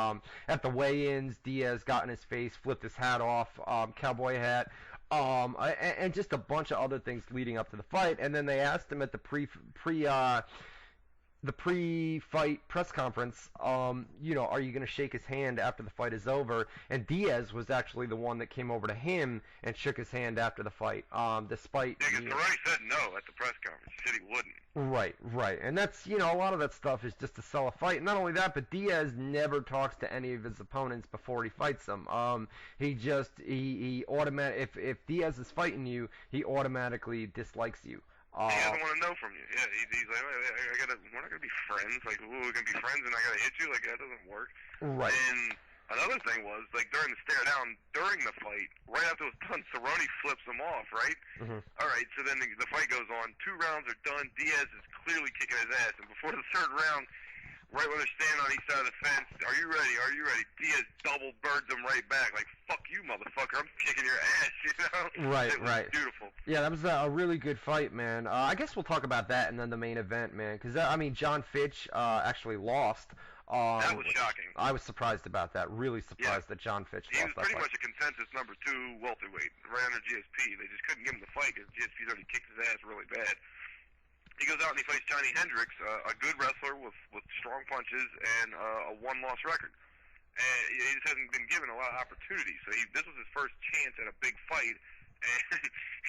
At the weigh-ins, Diaz got in his face, flipped his hat off, cowboy hat. And just a bunch of other things leading up to the fight, and then they asked him at the pre-fight press conference, are you going to shake his hand after the fight is over? And Diaz was actually the one that came over to him and shook his hand after the fight, despite. Yeah, because Cerrone said no at the press conference. He said he wouldn't. Right, and that's, a lot of that stuff is just to sell a fight. Not only that, but Diaz never talks to any of his opponents before he fights them. He automatically, if Diaz is fighting you, he automatically dislikes you. He doesn't want to know from you. Yeah, he's like, we're not going to be friends. Like, we're going to be friends and I got to hit you? Like, that doesn't work. Right. And another thing was, like, during the stare down, during the fight, right after it was done, Cerrone flips him off, right? Mm-hmm. All right, so then the fight goes on. 2 rounds are done. Diaz is clearly kicking his ass. And before the 3rd round, right when they're standing on each side of the fence, are you ready? Are you ready? Diaz double birds him right back. Like, fuck you, motherfucker. I'm kicking your ass, you know? Right, it was right. Beautiful. Yeah, that was a really good fight, man. I guess we'll talk about that and then the main event, man. Because, John Fitch actually lost. That was shocking. I was surprised about that. Really surprised that John Fitch He lost was that pretty fight. much a consensus number 2 welterweight, right under GSP. They just couldn't give him the fight because GSP's already kicked his ass really bad. He goes out and he fights Johnny Hendricks, a good wrestler with strong punches and a 1-loss record. And he just hasn't been given a lot of opportunities. So this was his first chance at a big fight, and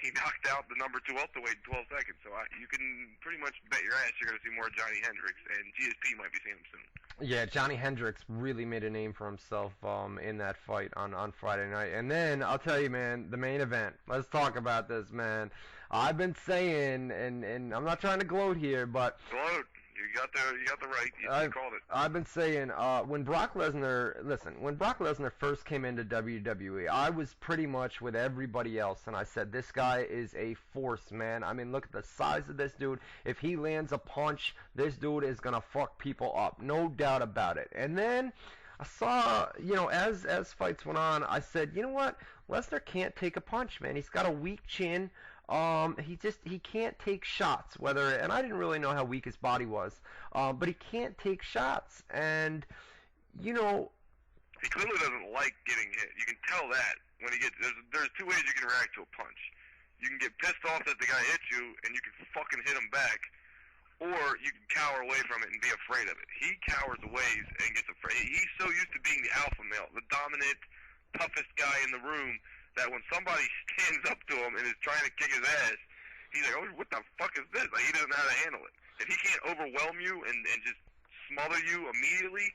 he knocked out the number 2 welterweight in 12 seconds. So you can pretty much bet your ass you're going to see more Johnny Hendricks, and GSP might be seeing him soon. Yeah, Johnny Hendricks really made a name for himself in that fight on Friday night. And then, I'll tell you, man, the main event. Let's talk about this, man. I've been saying, and I'm not trying to gloat here, but... Gloat. You got the right. You called it. I've been saying, when Brock Lesnar first came into WWE, I was pretty much with everybody else, and I said, this guy is a force, man. I mean, look at the size of this dude. If he lands a punch, this dude is going to fuck people up. No doubt about it. And then I saw, as fights went on, I said, you know what? Lesnar can't take a punch, man. He's got a weak chin. He can't take shots, and I didn't really know how weak his body was, but he can't take shots, and, He clearly doesn't like getting hit. You can tell that when he gets, there's 2 ways you can react to a punch. You can get pissed off that the guy hit you, and you can fucking hit him back, or you can cower away from it and be afraid of it. He cowers away and gets afraid. He's so used to being the alpha male, the dominant, toughest guy in the room, that when somebody stands up to him and is trying to kick his ass, he's like, oh, what the fuck is this? Like, he doesn't know how to handle it. If he can't overwhelm you and just smother you immediately,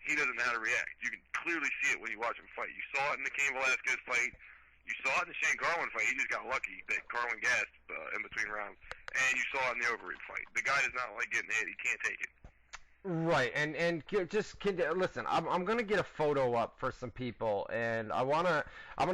he doesn't know how to react. You can clearly see it when you watch him fight. You saw it in the Cain Velasquez fight. You saw it in the Shane Carwin fight. He just got lucky that Carwin gasped in between rounds. And you saw it in the Overeem fight. The guy does not like getting hit. He can't take it. Right, and listen. I'm gonna get a photo up for some people, and I'm gonna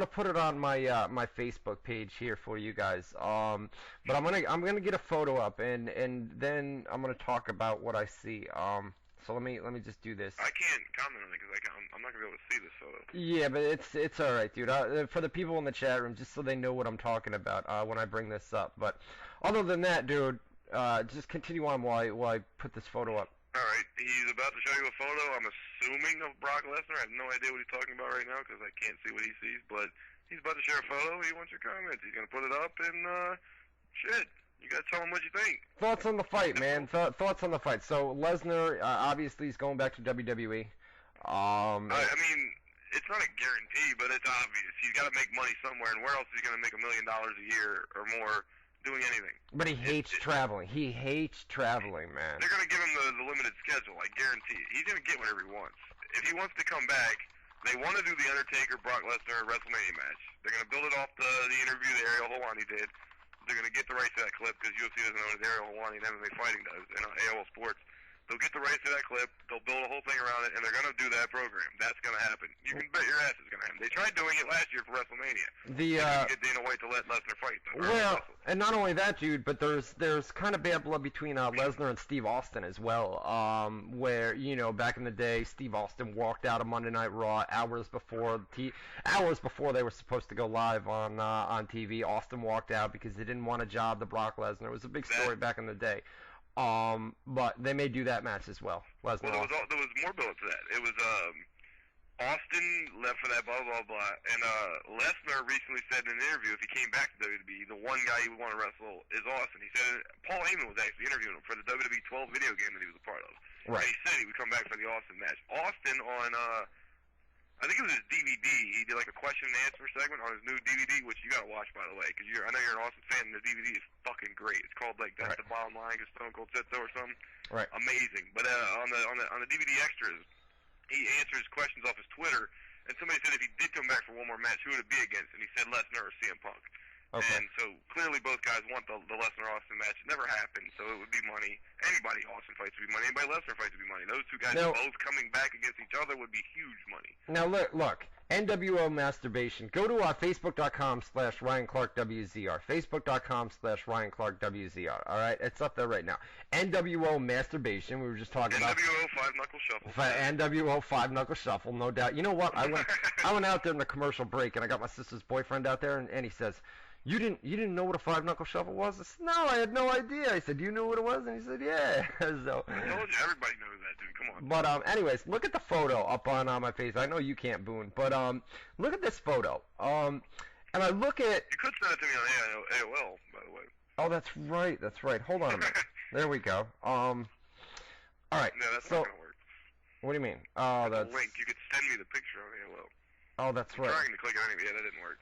put it on my Facebook page here for you guys. But I'm gonna get a photo up, and then I'm gonna talk about what I see. So let me just do this. I can't comment on it because I'm not gonna be able to see this photo. Yeah, but it's all right, dude. For the people in the chat room, just so they know what I'm talking about when I bring this up. But other than that, dude, just continue on while I put this photo up. All right, he's about to show you a photo, I'm assuming, of Brock Lesnar. I have no idea what he's talking about right now because I can't see what he sees, but he's about to share a photo. He wants your comments. He's going to put it up, and, shit, you got to tell him what you think. Thoughts on the fight, man. Thoughts on the fight. So, Lesnar, obviously, is going back to WWE. I mean, it's not a guarantee, but it's obvious. He's got to make money somewhere, and where else is he going to make $1 million a year or more doing anything? But he hates traveling. He hates traveling, man. They're going to give him the limited schedule, I guarantee it. He's going to get whatever he wants. If he wants to come back, they want to do the Undertaker-Brock Lesnar WrestleMania match. They're going to build it off the interview that Ariel Helwani did. They're going to get the rights to that clip because UFC doesn't know what Ariel Helwani and MMA Fighting does, and AOL Sports. They'll get the rights to that clip, they'll build a whole thing around it, and they're going to do that program. That's going to happen. You can bet your ass it's going to happen. They tried doing it last year for WrestleMania. They couldn't get Dana White to let Lesnar fight. Well, and not only that, dude, but there's kind of bad blood between Lesnar and Steve Austin as well, where, you know, back in the day, Steve Austin walked out of Monday Night Raw hours before they were supposed to go live on TV. Austin walked out because he didn't want a job to Brock Lesnar. It was a big story back in the day. But they may do that match as well. Lesnar. Well, there was more build to that. It was Austin left for that blah blah blah, and Lesnar recently said in an interview if he came back to WWE, the one guy he would want to wrestle is Austin. He said Paul Heyman was actually interviewing him for the WWE 12 video game that he was a part of. Right. And he said he would come back for the Austin match. Austin on I think it was his DVD. He did like a question and answer segment on his new DVD, which you gotta watch, by the way, because I know you're an Austin fan, and the DVD is fucking great. It's called like That's the Bottom Line, because Stone Cold said so or something. Right. Amazing. But on the DVD extras, he answers questions off his Twitter, and somebody said if he did come back for one more match, who would it be against? And he said Lesnar or CM Punk. Okay. And so clearly both guys want the Lesnar-Austin match. It never happened, so it would be money. Anybody Austin fights would be money. Anybody Lesnar fights would be money. Those two guys both coming back against each other would be huge money. Now look, NWO Masturbation. Go to Facebook.com/RyanClarkWZR. Facebook.com/RyanClarkWZR. All right, it's up there right now. NWO Masturbation. We were just talking about NWO Five Knuckle Shuffle. NWO Five Knuckle Shuffle, no doubt. You know what? I went out there in the commercial break, and I got my sister's boyfriend out there, and he says, You didn't know what a Five Knuckle Shuffle was? I said, no, I had no idea. I said, do you know what it was? And he said, yeah. So, I told you, everybody knows that, dude. Come on. But anyways, look at the photo up on my face. I know you can't, Boone, but look at this photo. And I look at. You could send it to me on AOL, by the way. Oh, that's right. Hold on a minute. There we go. All right. No, that's not gonna work. What do you mean? Oh, that's. A link. You could send me the picture on AOL. Oh, that's right. I'm trying to click it anyway. Yeah, that didn't work.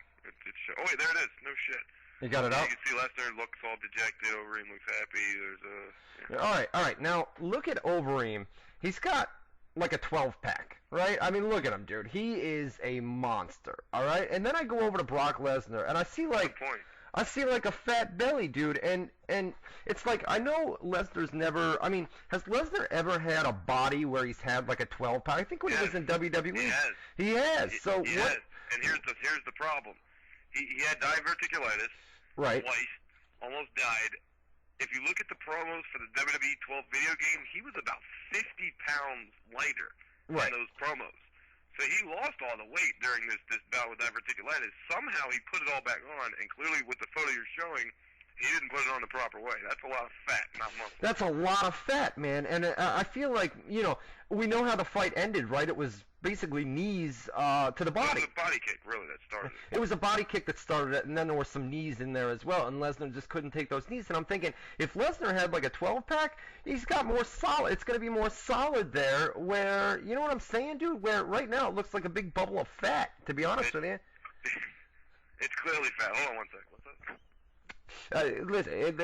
Oh wait, there it is. No shit. You got it up? You can see Lesnar looks all dejected. Overeem looks happy. There's a. Yeah. All right. Now look at Overeem. He's got like a 12-pack, right? I mean, look at him, dude. He is a monster. All right. And then I go over to Brock Lesnar, and I see like. Good point. I see like a fat belly, dude, and it's like I know Lesnar's never. I mean, has Lesnar ever had a body where he's had like a 12-pack? I think when he was in WWE, he has. So what? Has. And here's the problem. He had diverticulitis. Right. Twice. Almost died. If you look at the promos for the WWE 12 video game, he was about 50 pounds lighter in those promos. So he lost all the weight during this bout with diverticulitis. Somehow he put it all back on, and clearly with the photo you're showing, he didn't put it on the proper way. That's a lot of fat, not muscle. That's a lot of fat, man. And I feel like, you know, we know how the fight ended, right? It was basically knees to the body. It was a body kick, really, that started it. It was a body kick that started it, and then there were some knees in there as well, and Lesnar just couldn't take those knees. And I'm thinking, if Lesnar had like a 12-pack, he's got more solid. It's going to be more solid there where, you know what I'm saying, dude? Where right now it looks like a big bubble of fat, to be honest with you. It's clearly fat. Hold on one second. What's that? Listen, it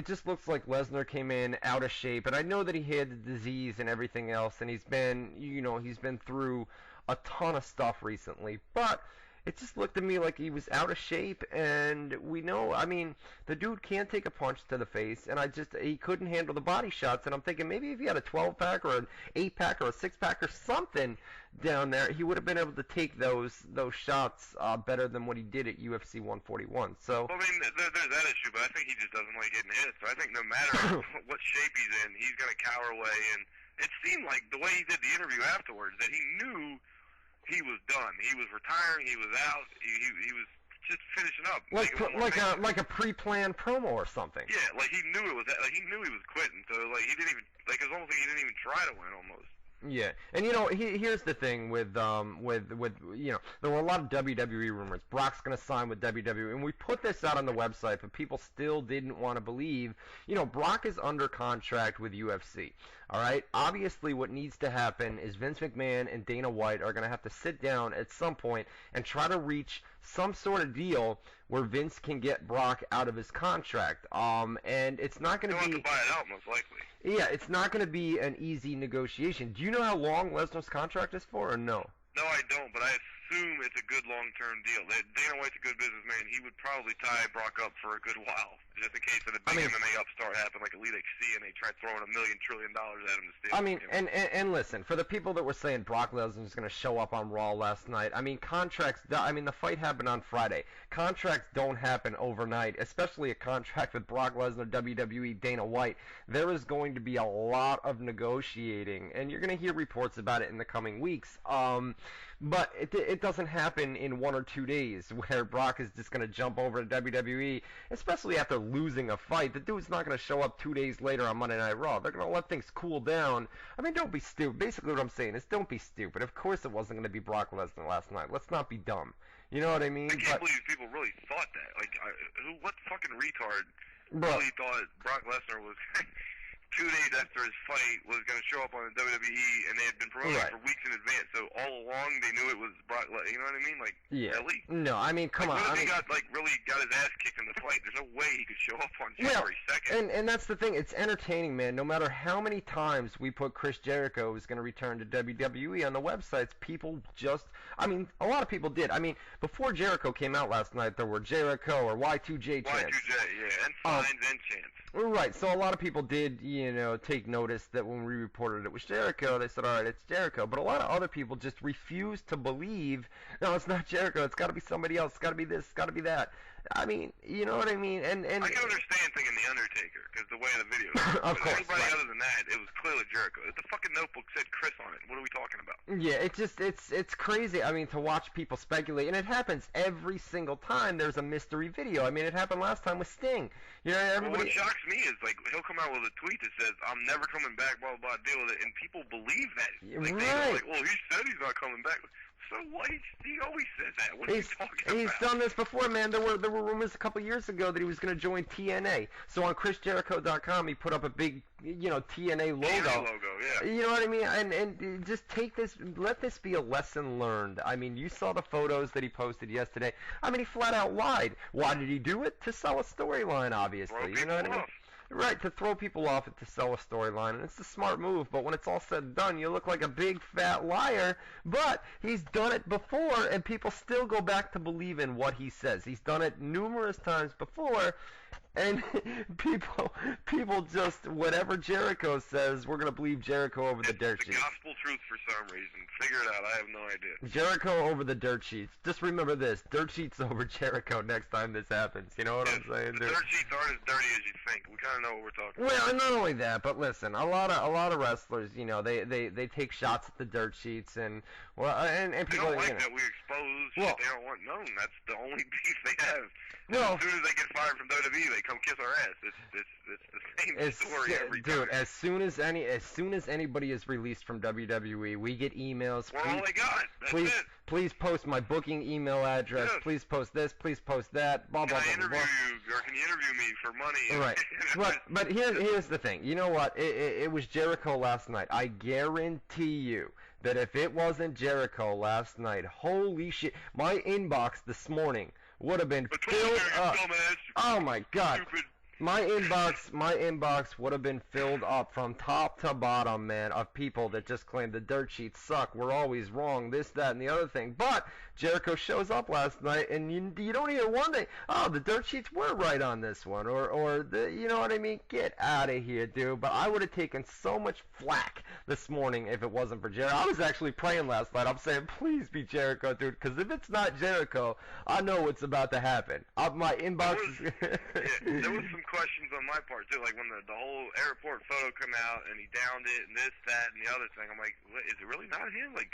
just looks like Lesnar came in out of shape, and I know that he had the disease and everything else, and he's been through a ton of stuff recently, but it just looked to me like he was out of shape, and we know, I mean, the dude can't take a punch to the face, and he couldn't handle the body shots, and I'm thinking maybe if he had a 12-pack or an 8-pack or a 6-pack or something down there, he would have been able to take those shots better than what he did at UFC 141. So, well, I mean, there's that issue, but I think he just doesn't like getting hit, so I think no matter what shape he's in, he's going to cower away, and it seemed like the way he did the interview afterwards that he knew he was done. He was retiring. He was out. He was just finishing up. Like a pre-planned promo or something. Yeah, like he knew it was. Like he knew he was quitting. So like he didn't even it's almost like he didn't even try to win almost. Yeah, and here's the thing with there were a lot of WWE rumors. Brock's going to sign with WWE, and we put this out on the website, but people still didn't want to believe. Brock is under contract with UFC. All right. Obviously, what needs to happen is Vince McMahon and Dana White are going to have to sit down at some point and try to reach some sort of deal where Vince can get Brock out of his contract. And it's not going to be. He'll have to buy it out, most likely. Yeah, it's not going to be an easy negotiation. Do you know how long Lesnar's contract is for, or no? No, I don't, but I assume it's a good long-term deal. Dana White's a good businessman. He would probably tie Brock up for a good while, just in case of the big MMA upstart happened like Elite XC and they tried throwing $1 million trillion at him to steal. I mean, and listen, for the people that were saying Brock Lesnar's going to show up on Raw last night, I mean, the fight happened on Friday. Contracts don't happen overnight, especially a contract with Brock Lesnar, WWE, Dana White. There is going to be a lot of negotiating, and you're going to hear reports about it in the coming weeks. But it doesn't happen in 1 or 2 days where Brock is just going to jump over to WWE, especially after losing a fight. The dude's not going to show up 2 days later on Monday Night Raw. They're going to let things cool down. I mean, don't be stupid. Basically what I'm saying is don't be stupid. Of course it wasn't going to be Brock Lesnar last night. Let's not be dumb. You know what I mean? I can't believe people really thought that. Like, what fucking retard really thought Brock Lesnar was 2 days after his fight was going to show up on the WWE, and they had been promoting it for weeks in advance. So all along they knew it was Brock Lesnar. You know what I mean? Like, really? No, I mean, come on. What if he really got his ass kicked in the fight? There's no way he could show up on January 2nd. And that's the thing. It's entertaining, man. No matter how many times we put Chris Jericho is going to return to WWE on the websites, people just, I mean, a lot of people did. I mean, before Jericho came out last night, there were Jericho or Y2J chants. Y2J, yeah, and signs and chants. Right, so a lot of people did, take notice that when we reported it was Jericho, they said, all right, it's Jericho. But a lot of other people just refused to believe, no, it's not Jericho, it's got to be somebody else, it's got to be this, it's got to be that. I mean, you know what I mean? And I can understand thinking The Undertaker, because the way the video of course, anybody other than that, it was clearly Jericho. If the fucking notebook said Chris on it, what are we talking about? Yeah, it's crazy. I mean, to watch people speculate, and it happens every single time there's a mystery video. I mean, it happened last time with Sting. Everybody. Well, what shocks me is, like, he'll come out with a tweet that says, I'm never coming back, blah, blah, blah, deal with it, and people believe that. Like, they're like, well, he said he's not coming back. So what? He always says that. What are you talking about? He's done this before, man. There were rumors a couple years ago that he was going to join TNA. So on ChrisJericho.com, he put up a big, TNA logo. TNA logo, yeah. You know what I mean? And just take this, let this be a lesson learned. I mean, you saw the photos that he posted yesterday. I mean, he flat out lied. Why did he do it? To sell a storyline, obviously. You know what I mean? Right, to throw people off and to sell a storyline, and it's a smart move, but when it's all said and done, you look like a big fat liar, but he's done it before, and people still go back to believe in what he says. He's done it numerous times before, and people just, whatever Jericho says, we're going to believe Jericho over the dirt sheets. It's the gospel truth for some reason. Figure it out. I have no idea. Jericho over the dirt sheets. Just remember this. Dirt sheets over Jericho next time this happens. You know what I'm saying, dude? The dirt sheets aren't as dirty as you think. We kind of know what we're talking about. Well, and not only that, but listen, a lot of wrestlers, they take shots at the dirt sheets, and people they don't like that we expose shit they don't want known. That's the only beef they have. Well, as soon as they get fired from WWE, they come kiss our ass. It's the same story every time. Dude, as soon as anybody is released from WWE, we get emails. We're all they got. That's it. Please post my booking email address. Yes. Please post this. Please post that. Blah blah blah. Can I interview you, or can you interview me for money? Right. but here's the thing. You know what? It was Jericho last night. I guarantee you that if it wasn't Jericho last night, holy shit, my inbox this morning would have been filled up. Dumbass, oh my God. Stupid. My inbox would have been filled up from top to bottom, man, of people that just claim the dirt sheets suck. We're always wrong, this, that, and the other thing. But Jericho shows up last night, and you don't hear one thing. Oh, the dirt sheets were right on this one, or you know what I mean? Get out of here, dude. But I would have taken so much flack this morning if it wasn't for Jericho. I was actually praying last night. I'm saying, please be Jericho, dude, because if it's not Jericho, I know what's about to happen. My inbox is... There was some questions on my part too, like when the whole airport photo come out and he downed it and this, that, and the other thing. I'm like, is it really not him? Like,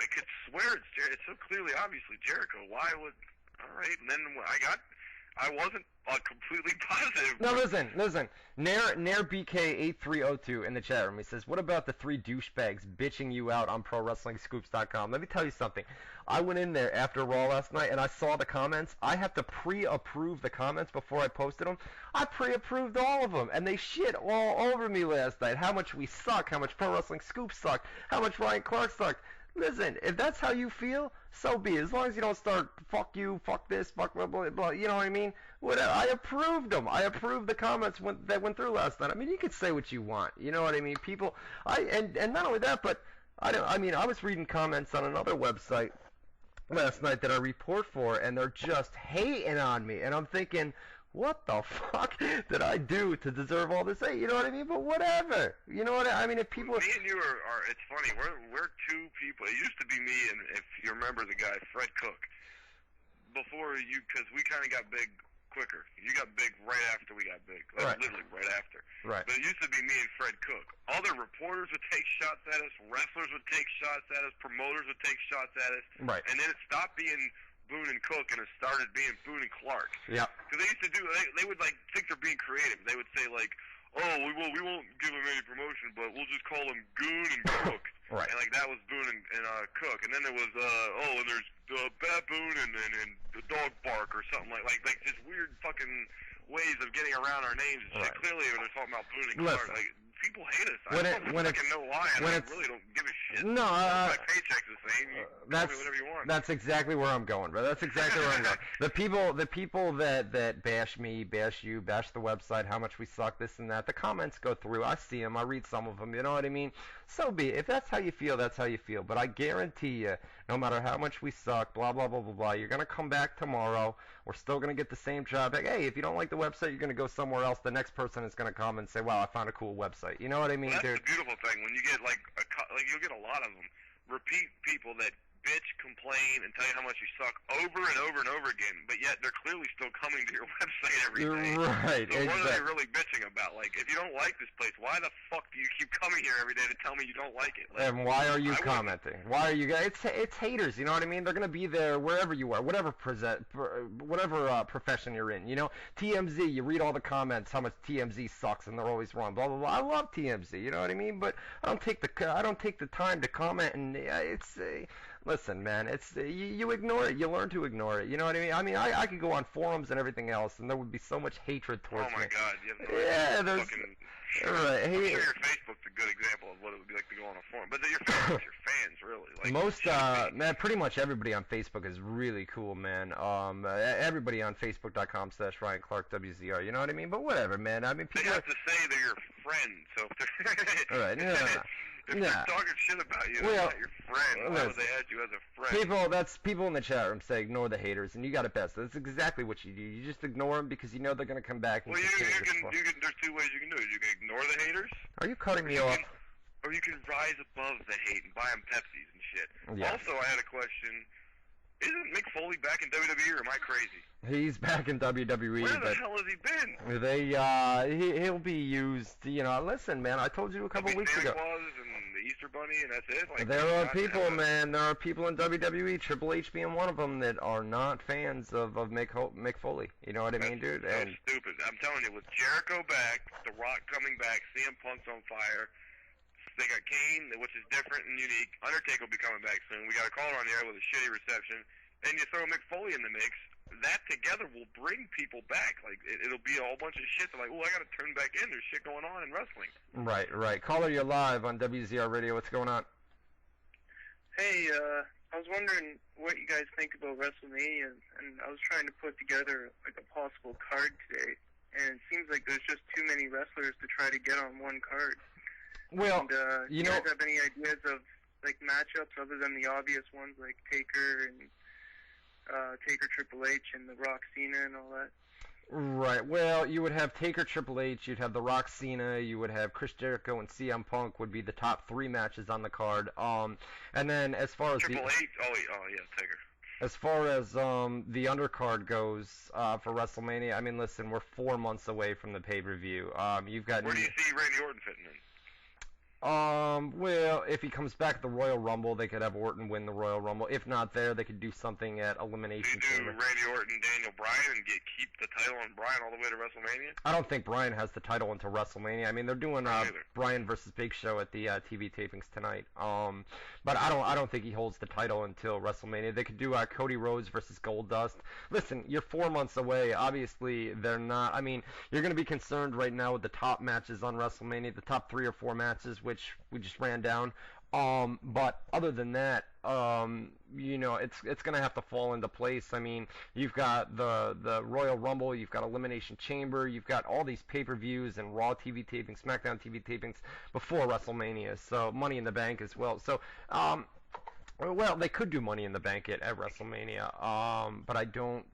I could swear it's so clearly, obviously Jericho. Why would? All right, and then I wasn't completely positive. No, listen. Nair BK8302 in the chat room. He says, "What about the 3 douchebags bitching you out on ProWrestlingScoops.com?" Let me tell you something. I went in there after Raw last night and I saw the comments. I have to pre-approve the comments before I posted them. I pre-approved all of them, and they shit all over me last night. How much we suck, how much Pro Wrestling Scoops suck, how much Ryan Clark sucked. Listen, if that's how you feel, so be it. As long as you don't start, fuck you, fuck this, fuck blah, blah, blah, you know what I mean? Whatever. I approved them. I approved the comments that went through last night. I mean, you can say what you want. You know what I mean? People, and not only that, but I was reading comments on another website last night that I report for, and they're just hating on me. And I'm thinking, what the fuck did I do to deserve all this hate? You know what I mean? But whatever. You know what I mean? If people... Me and you are it's funny. We're two people. It used to be me and, if you remember the guy, Fred Cook. Before you, because we kind of got big quicker. You got big right after we got big. Like, right. Literally right after. Right. But it used to be me and Fred Cook. Other reporters would take shots at us. Wrestlers would take shots at us. Promoters would take shots at us. Right. And then it stopped being Boone and Cook, and it started being Boone and Clark. Yeah. Because they used to do, they would like think they're being creative. They would say like, oh, we won't give him any promotion, but we'll just call him Goon and Cook. Right. And like that was Boone and Cook, and then there was and there's Baboon and the Dog Bark or something like just weird fucking ways of getting around our names and shit. Right. Clearly, when they're talking about Boone and Clark, like people hate us. I don't fucking know why, and I really don't give a shit. No, my paycheck's the same. You tell me whatever you want. That's exactly where I'm going, bro. That's exactly where I'm going. The people that bash me, bash you, bash the website, how much we suck, this and that. The comments go through. I see them. I read some of them. You know what I mean? So be it. If that's how you feel, that's how you feel. But I guarantee you, no matter how much we suck, blah blah blah blah blah, you're gonna come back tomorrow. We're still gonna get the same job. Like, hey, if you don't like the website, you're gonna go somewhere else. The next person is gonna come and say, "Wow, I found a cool website." You know what I mean, that's dude? The beautiful thing when you get like you'll get a lot of them. Repeat people that bitch, complain, and tell you how much you suck over and over and over again, but yet they're clearly still coming to your website every day. Right, so what are they really bitching about? Like, if you don't like this place, why the fuck do you keep coming here every day to tell me you don't like it? Like, and why are you commenting? Why are you guys? It's haters, you know what I mean? They're gonna be there wherever you are, whatever profession you're in. You know, TMZ. You read all the comments, how much TMZ sucks, and they're always wrong. Blah blah blah. I love TMZ, you know what I mean? But I don't take the time to comment, and it's. Listen, man, it's you ignore it. You learn to ignore it. You know what I mean? I could go on forums and everything else, and there would be so much hatred towards me. Oh my God! There's. Right. I'm sure your Facebook's a good example of what it would be like to go on a forum. But your fans, really. Like, man, pretty much everybody on Facebook is really cool, man. Everybody on Facebook.com/Ryan Clark WZR. You know what I mean? But whatever, man. I mean, people they have to say they're your friend. So if they're all right, no. If they're talking shit about you, they're not your friend. Why would they add you as a friend? People in the chat room say ignore the haters, and you got it best. That's exactly what you do. You just ignore them because you know they're going to come back. And well, you can. There's two ways you can do it. You can ignore the haters. Are you cutting me off? Or you can rise above the hate and buy them Pepsis and shit. Yeah. Also, I had a question. Isn't Mick Foley back in WWE, or am I crazy? He's back in WWE. Where the hell has he been? He'll be used. You know, listen, man. I told you a couple weeks ago. Santa Claus and the Easter Bunny, and that's it. Like, there are people, man. There are people in WWE, Triple H being one of them, that are not fans of Mick Foley. You know what I mean, dude? That's stupid. I'm telling you, with Jericho back, The Rock coming back, CM Punk's on fire. They got Kane, which is different and unique. Undertaker will be coming back soon. We got a caller on the air with a shitty reception. And you throw Mick Foley in the mix. That together will bring people back. Like, it'll be a whole bunch of shit. They're like, oh, I got to turn back in. There's shit going on in wrestling. Right. Caller, you're live on WZR Radio. What's going on? Hey, I was wondering what you guys think about WrestleMania, and I was trying to put together like a possible card today. and it seems like there's just too many wrestlers to try to get on one card. Well, And, do you guys have any ideas of like matchups other than the obvious ones like Taker and Taker Triple H and The Rock Cena and all that? Right. Well, you would have Taker, Triple H, you'd have The Rock, Cena, you would have Chris Jericho and CM Punk would be the top 3 matches on the card. And then as far as Triple H, Taker. As far as the undercard goes for WrestleMania, I mean, listen, we're 4 months away from the pay-per-view. You've got. Where do you see Randy Orton fitting in? Well, if he comes back at the Royal Rumble, they could have Orton win the Royal Rumble. If not there, they could do something at Elimination Chamber. Do Randy Orton, Daniel Bryan, and keep the title on Bryan all the way to WrestleMania? I don't think Bryan has the title until WrestleMania. I mean, they're doing Bryan versus Big Show at the TV tapings tonight. But I don't think he holds the title until WrestleMania. They could do Cody Rhodes versus Goldust. Listen, you're 4 months away. Obviously, they're not. I mean, you're going to be concerned right now with the top matches on WrestleMania, the top 3 or 4 matches, which we just ran down. But other than that, it's going to have to fall into place. I mean, you've got the Royal Rumble, you've got Elimination Chamber, you've got all these pay-per-views and Raw TV tapings, SmackDown TV tapings before WrestleMania. So Money in the Bank as well. So, well, they could do Money in the Bank at WrestleMania, but I don't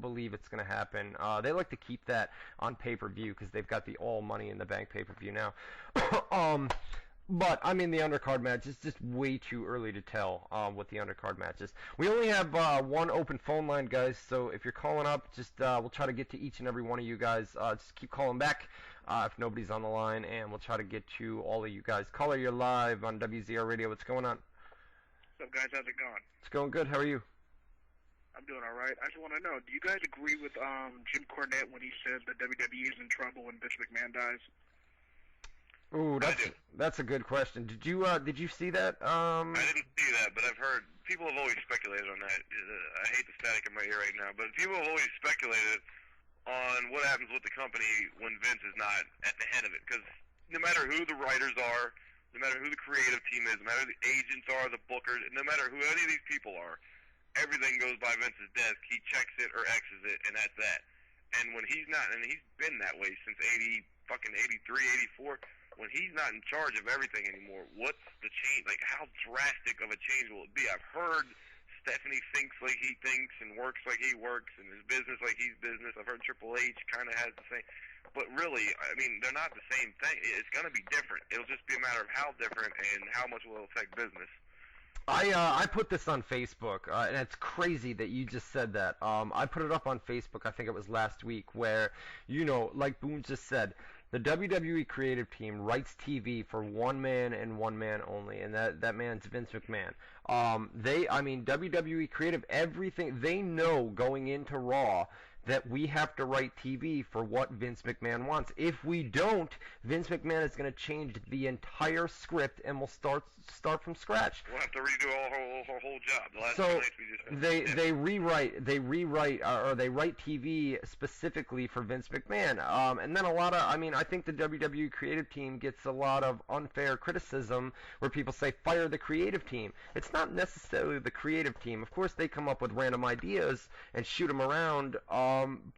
believe it's going to happen. They like to keep that on pay-per-view because they've got the all Money in the Bank pay-per-view now. But, I mean, the undercard match is just way too early to tell with the undercard matches. We only have one open phone line, guys, so if you're calling up, just we'll try to get to each and every one of you guys. Just keep calling back if nobody's on the line, and we'll try to get to all of you guys. Caller, you're live on WZR Radio. What's going on? What's up, guys? How's it going? It's going good. How are you? I'm doing all right. I just want to know, do you guys agree with Jim Cornette when he said that WWE is in trouble when Vince McMahon dies? Ooh, that's a good question. Did you see that? I didn't see that, but I've heard people have always speculated on that. I hate the static in my ear right now, but people have always speculated on what happens with the company when Vince is not at the head of it. Because no matter who the writers are, no matter who the creative team is, no matter who the agents are, the bookers, and no matter who any of these people are, everything goes by Vince's desk. He checks it or X's it, and that's that. And when he's not, and he's been that way since 83, 84. When he's not in charge of everything anymore, what's the change? Like, how drastic of a change will it be? I've heard Stephanie thinks like he thinks and works like he works and is business like he's business. I've heard Triple H kind of has the same. But really, I mean, they're not the same thing. It's going to be different. It'll just be a matter of how different and how much will it affect business. I put this on Facebook, and it's crazy that you just said that. I put it up on Facebook, I think it was last week, where, like Boone just said, the WWE creative team writes TV for one man and one man only, and that man's Vince McMahon. WWE creative, everything, they know going into Raw that we have to write TV for what Vince McMahon wants. If we don't, Vince McMahon is going to change the entire script, and we'll start from scratch. We'll have to redo our whole job. The last so nights we just they rewrite or they write TV specifically for Vince McMahon. And then I think the WWE creative team gets a lot of unfair criticism where people say fire the creative team. It's not necessarily the creative team. Of course, they come up with random ideas and shoot them around.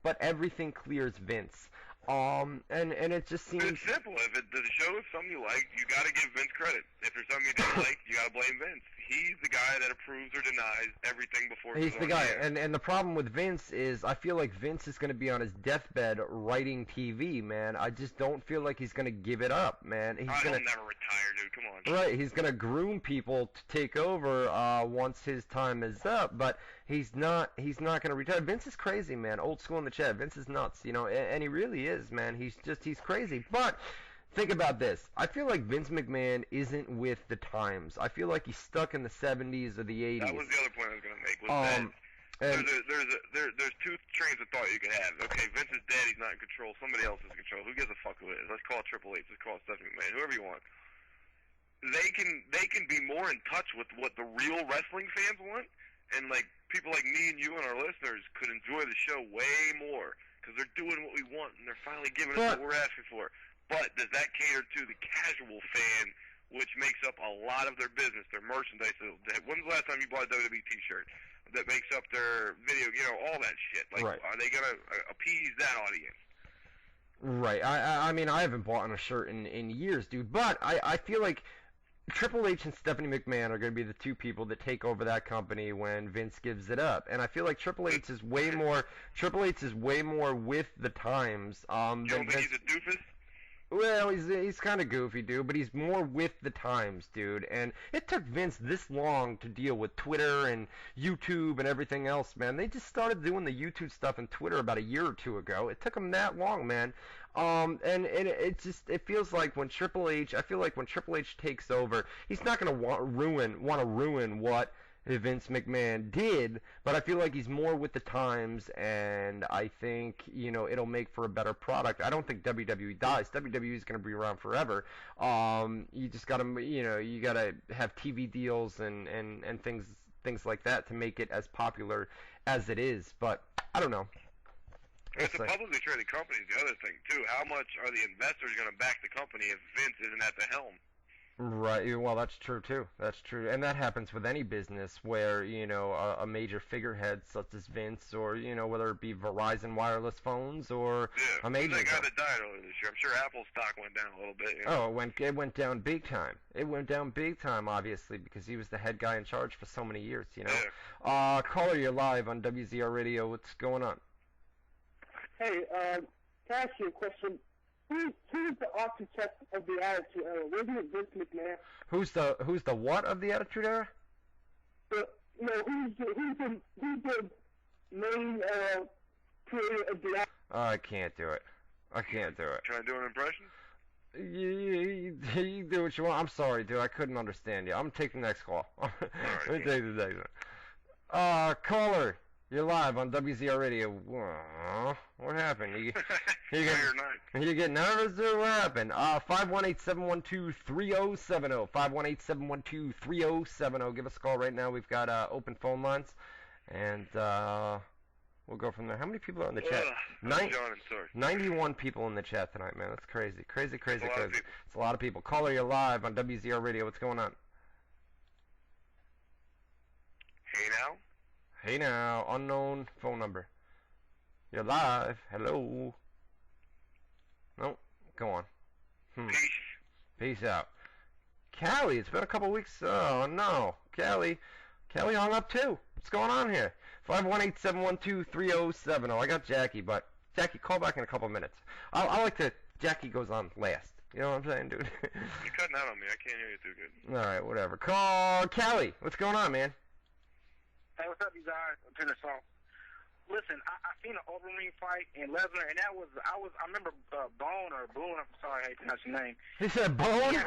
But everything clears Vince. And it just seems... It's simple. If the show is something you like, you got to give Vince credit. If there's something you didn't like, you got to blame Vince. He's the guy that approves or denies everything before he's the guy. And the problem with Vince is I feel like Vince is going to be on his deathbed writing TV, man. I just don't feel like he's going to give it up, man. He'll never retire, dude. Come on. Right. He's going to groom people to take over once his time is up, but he's not going to retire. Vince is crazy, man. Old school in the chat. Vince is nuts, and he really is, man. He's crazy. But think about this. I feel like Vince McMahon isn't with the times. I feel like he's stuck in the 70s or the 80s. That was the other point I was going to make. There's two trains of thought you can have. Okay, Vince is dead. He's not in control. Somebody else is in control. Who gives a fuck who it is? Let's call it Triple H. Let's call it Stephanie McMahon. Whoever you want. They can be more in touch with what the real wrestling fans want, and like people like me and you and our listeners could enjoy the show way more because they're doing what we want and they're finally giving us what we're asking for. But does that cater to the casual fan, which makes up a lot of their business, their merchandise? When's the last time you bought a WWE T-shirt? that makes up their video, all that shit. Like, Right. Are they gonna appease that audience? Right. I mean, I haven't bought a shirt in years, dude. But I feel like Triple H and Stephanie McMahon are going to be the two people that take over that company when Vince gives it up. And I feel like Triple H is way more with the times. You don't think Vince. he's a doofus? Well, he's kind of goofy, dude, but he's more with the times, dude. And it took Vince this long to deal with Twitter and YouTube and everything else, man. They just started doing the YouTube stuff and Twitter about a year or two ago. It took them that long, man. And it feels like when Triple H takes over, he's not gonna want to ruin what Vince McMahon did, but I feel like he's more with the times, and I think, it'll make for a better product. I don't think WWE dies. WWE is going to be around forever. You just got to, you got to have TV deals and things like that to make it as popular as it is, but I don't know. It's a publicly traded company is the other thing, too. How much are the investors going to back the company if Vince isn't at the helm? Right. Well, that's true too. That's true, and that happens with any business where a major figurehead such as Vince, or whether it be Verizon wireless phones or a major. Who's that guy that died earlier this year? I'm sure Apple's stock went down a little bit. Oh, it went down big time. It went down big time, obviously, because he was the head guy in charge for so many years. Yeah. Caller, you're live on WZR Radio. What's going on? Hey, to ask you a question. Who's the architect of the Attitude Era? Wasn't it Vince McMahon? Who's the what of the Attitude Era? Who's the main creator of the Attitude? I can't do it. Trying to do an impression? You do what you want. I'm sorry, dude. I couldn't understand you. I'm taking the next call. Let me take the next one. Caller, you're live on WZR Radio. What happened? You get nervous or what happened? 518-712-3070. 518-712-3070. Give us a call right now. We've got open phone lines, and we'll go from there. How many people are in the chat? 91 people in the chat tonight, man. That's crazy. Crazy. It's a lot of people. Caller, you're live on WZR Radio. What's going on? Hey now, unknown phone number. You're live. Hello. No, go on. Peace out. Callie, it's been a couple weeks. Oh no, Callie hung up too. What's going on here? 518-712-3070. I got Jackie, but Jackie, call back in a couple minutes. I like to. Jackie goes on last. You know what I'm saying, dude? You're cutting out on me. I can't hear you too good. All right, whatever. Call Callie. What's going on, man? Hey, what's up, you guys? I'm turning this off. Listen, I seen an Overeem fight in Lesnar, and I remember Boone, I'm sorry, I hate to pronounce your name. He said Boone?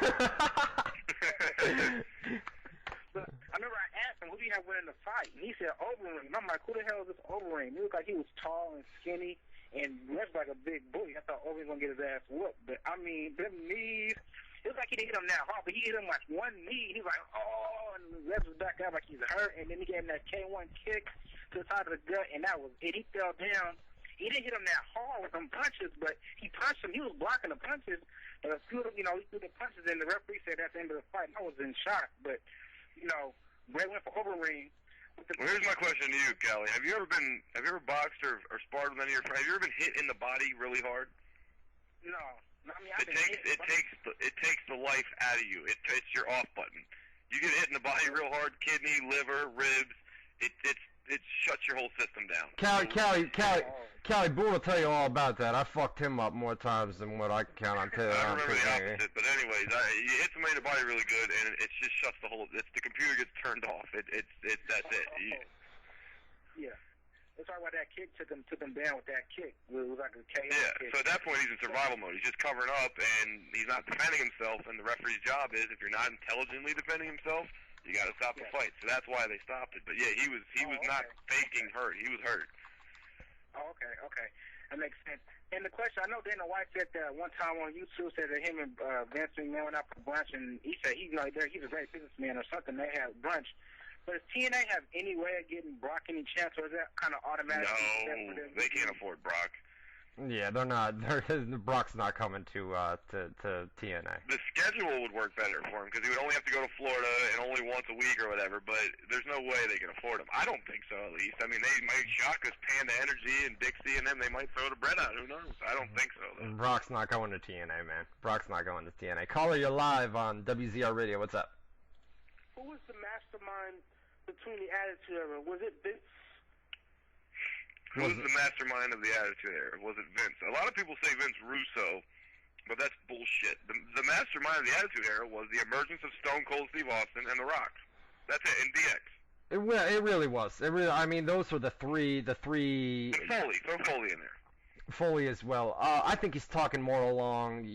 But I remember I asked him, who do you have winning the fight? And he said Overeem. I'm like, who the hell is this Overeem? He looked like he was tall and skinny and dressed like a big bully. I thought Overeem was going to get his ass whooped. But, I mean, them knees, it was like he didn't hit him that hard, but he hit him like one knee. He was like, oh, and the rest was back out like he's hurt. And then he gave him that K1 kick to the side of the gut, and that was it. He fell down. He didn't hit him that hard with them punches, but he punched him. He was blocking the punches. He threw the punches, and the referee said at the end of the fight, I was in shock. But, Bray went for Overeem. Well, here's my question to you, Callie. Have you ever boxed or sparred with any of your friends? Have you ever been hit in the body really hard? No. I mean, it takes the life out of you. It's your off button. You get hit in the body real hard, kidney, liver, ribs. It shuts your whole system down. Callie Boone will tell you all about that. I fucked him up more times than what I can count on. I remember the opposite, but anyways, you hit somebody in the body really good, and it just shuts the whole. The computer gets turned off. That's it. Yeah. That's why that kick took him down with that kick. It was like a KO kick. So at that point, he's in survival mode. He's just covering up, and he's not defending himself, and the referee's job is, if you're not intelligently defending himself, you got to stop the fight. So that's why they stopped it. But yeah, he was not faking hurt. He was hurt. Oh, okay. That makes sense. And the question, I know Dana White said that one time on YouTube, said that him and Vince McMahon went out for brunch, and he said he's a great businessman or something. They had brunch. But does TNA have any way of getting Brock any chance, or is that kind of automatic? No, they can't afford Brock. Yeah, they're not. Brock's not coming to TNA. The schedule would work better for him because he would only have to go to Florida and only once a week or whatever. But there's no way they can afford him. I don't think so, at least. I mean, they might shock us, Panda Energy and Dixie, and then they might throw the bread out. Who knows? I don't think so, though. Brock's not going to TNA, man. Brock's not going to TNA. Caller, you're live on WZR Radio. What's up? Who was the mastermind between the Attitude Era? Was it Vince? Who was the mastermind of the Attitude Era? Was it Vince? A lot of people say Vince Russo, but that's bullshit. The mastermind of the Attitude Era was the emergence of Stone Cold Steve Austin and The Rock. That's it, and DX. It really was. I mean, those were the three. And Foley. Throw Foley in there. Foley as well. I think he's talking more along,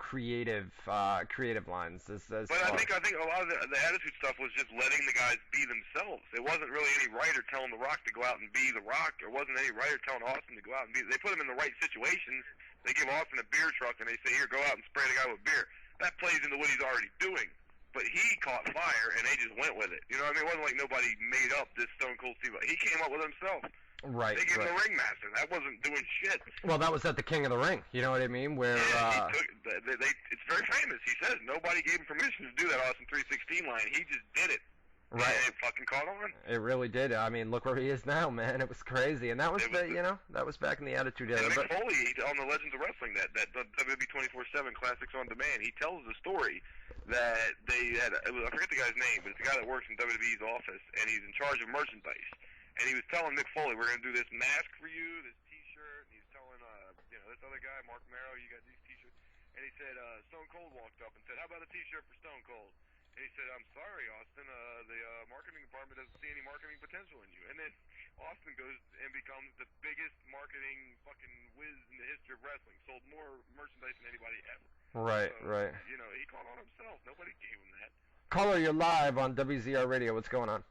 creative lines. But I think a lot of the attitude stuff was just letting the guys be themselves. It wasn't really any writer telling The Rock to go out and be The Rock. There wasn't any writer telling Austin to go out and be. They put him in the right situations. They give Austin a beer truck and they say, "Here, go out and spray the guy with beer." That plays into what he's already doing. But he caught fire and they just went with it. You know what I mean? It wasn't like nobody made up this Stone Cold Steve. He came up with it himself. Right. They gave him the ringmaster. That wasn't doing shit. Well, that was at the King of the Ring. You know what I mean? Where yeah, it's very famous. He says nobody gave him permission to do that Austin 316 line. He just did it. Right. And it fucking caught on. It really did. I mean, look where he is now, man. It was crazy, and that was that was back in the Attitude Era. And Mick Foley on the Legends of Wrestling, that WWE 24/7 Classics on Demand, he tells the story that they had. I forget the guy's name, but it's the guy that works in WWE's office, and he's in charge of merchandise. And he was telling Mick Foley, "We're going to do this mask for you, this T-shirt." And he's telling, this other guy, Mark Merrow, "You got these T-shirts." And he said, Stone Cold walked up and said, "How about a T-shirt for Stone Cold?" And he said, "I'm sorry, Austin. The marketing department doesn't see any marketing potential in you." And then Austin goes and becomes the biggest marketing fucking whiz in the history of wrestling. Sold more merchandise than anybody ever. Right, so, right. He caught on himself. Nobody gave him that. Caller, you're live on WZR Radio. What's going on?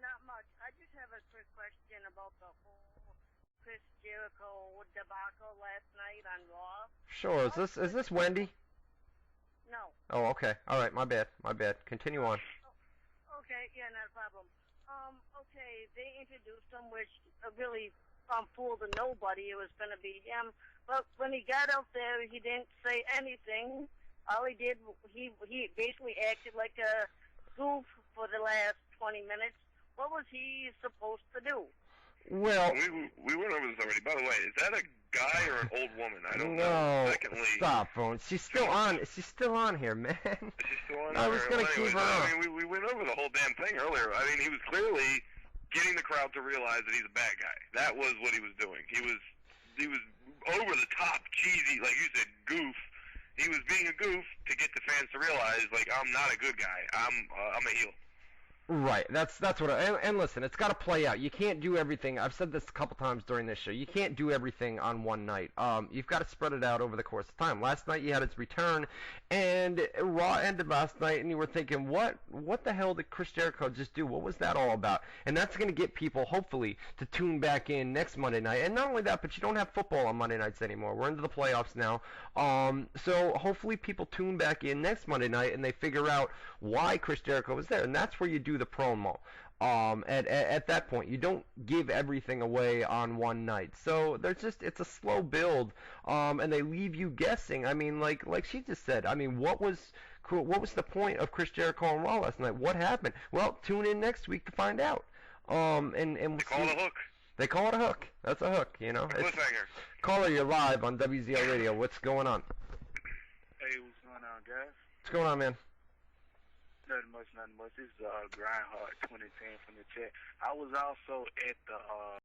Not much. I just have a quick question about the whole Chris Jericho debacle last night on Raw. Sure. Is this Wendy? No. Oh, okay. All right. My bad. Continue on. Okay. Yeah, not a problem. Okay. They introduced him, which really fooled nobody. It was going to be him. But when he got out there, he didn't say anything. All he did, he basically acted like a goof for the last 20 minutes. What was he supposed to do? Well, we went over this already. By the way, is that a guy or an old woman? I don't know. No, Secondly, stop, phone. She's still on. She's still on here, man. Is she still on? I was gonna keep her on. I mean, we went over the whole damn thing earlier. I mean, he was clearly getting the crowd to realize that he's a bad guy. That was what he was doing. He was over the top, cheesy, like you said, goof. He was being a goof to get the fans to realize, like, I'm not a good guy. I'm a heel. Right. That's what. And listen, it's got to play out. You can't do everything. I've said this a couple times during this show. You can't do everything on one night. You've got to spread it out over the course of time. Last night you had its return, and Raw ended last night, and you were thinking, what the hell did Chris Jericho just do? What was that all about? And that's going to get people, hopefully, to tune back in next Monday night. And not only that, but you don't have football on Monday nights anymore. We're into the playoffs now. So hopefully people tune back in next Monday night, and they figure out why Chris Jericho was there. And that's where you do the promo. At that point, you don't give everything away on one night. So it's a slow build, and they leave you guessing. I mean, like she just said. I mean, what was the point of Chris Jericho on Raw last night? What happened? Well, tune in next week to find out. And we'll they call it a hook. They call it a hook. That's a hook, you know. Cliffhanger. Caller, you're live on WZR Radio. What's going on? Hey, what's going on, guys? What's going on, man? Nothing much. This is Grindhard 2010 from the chat. I was also at the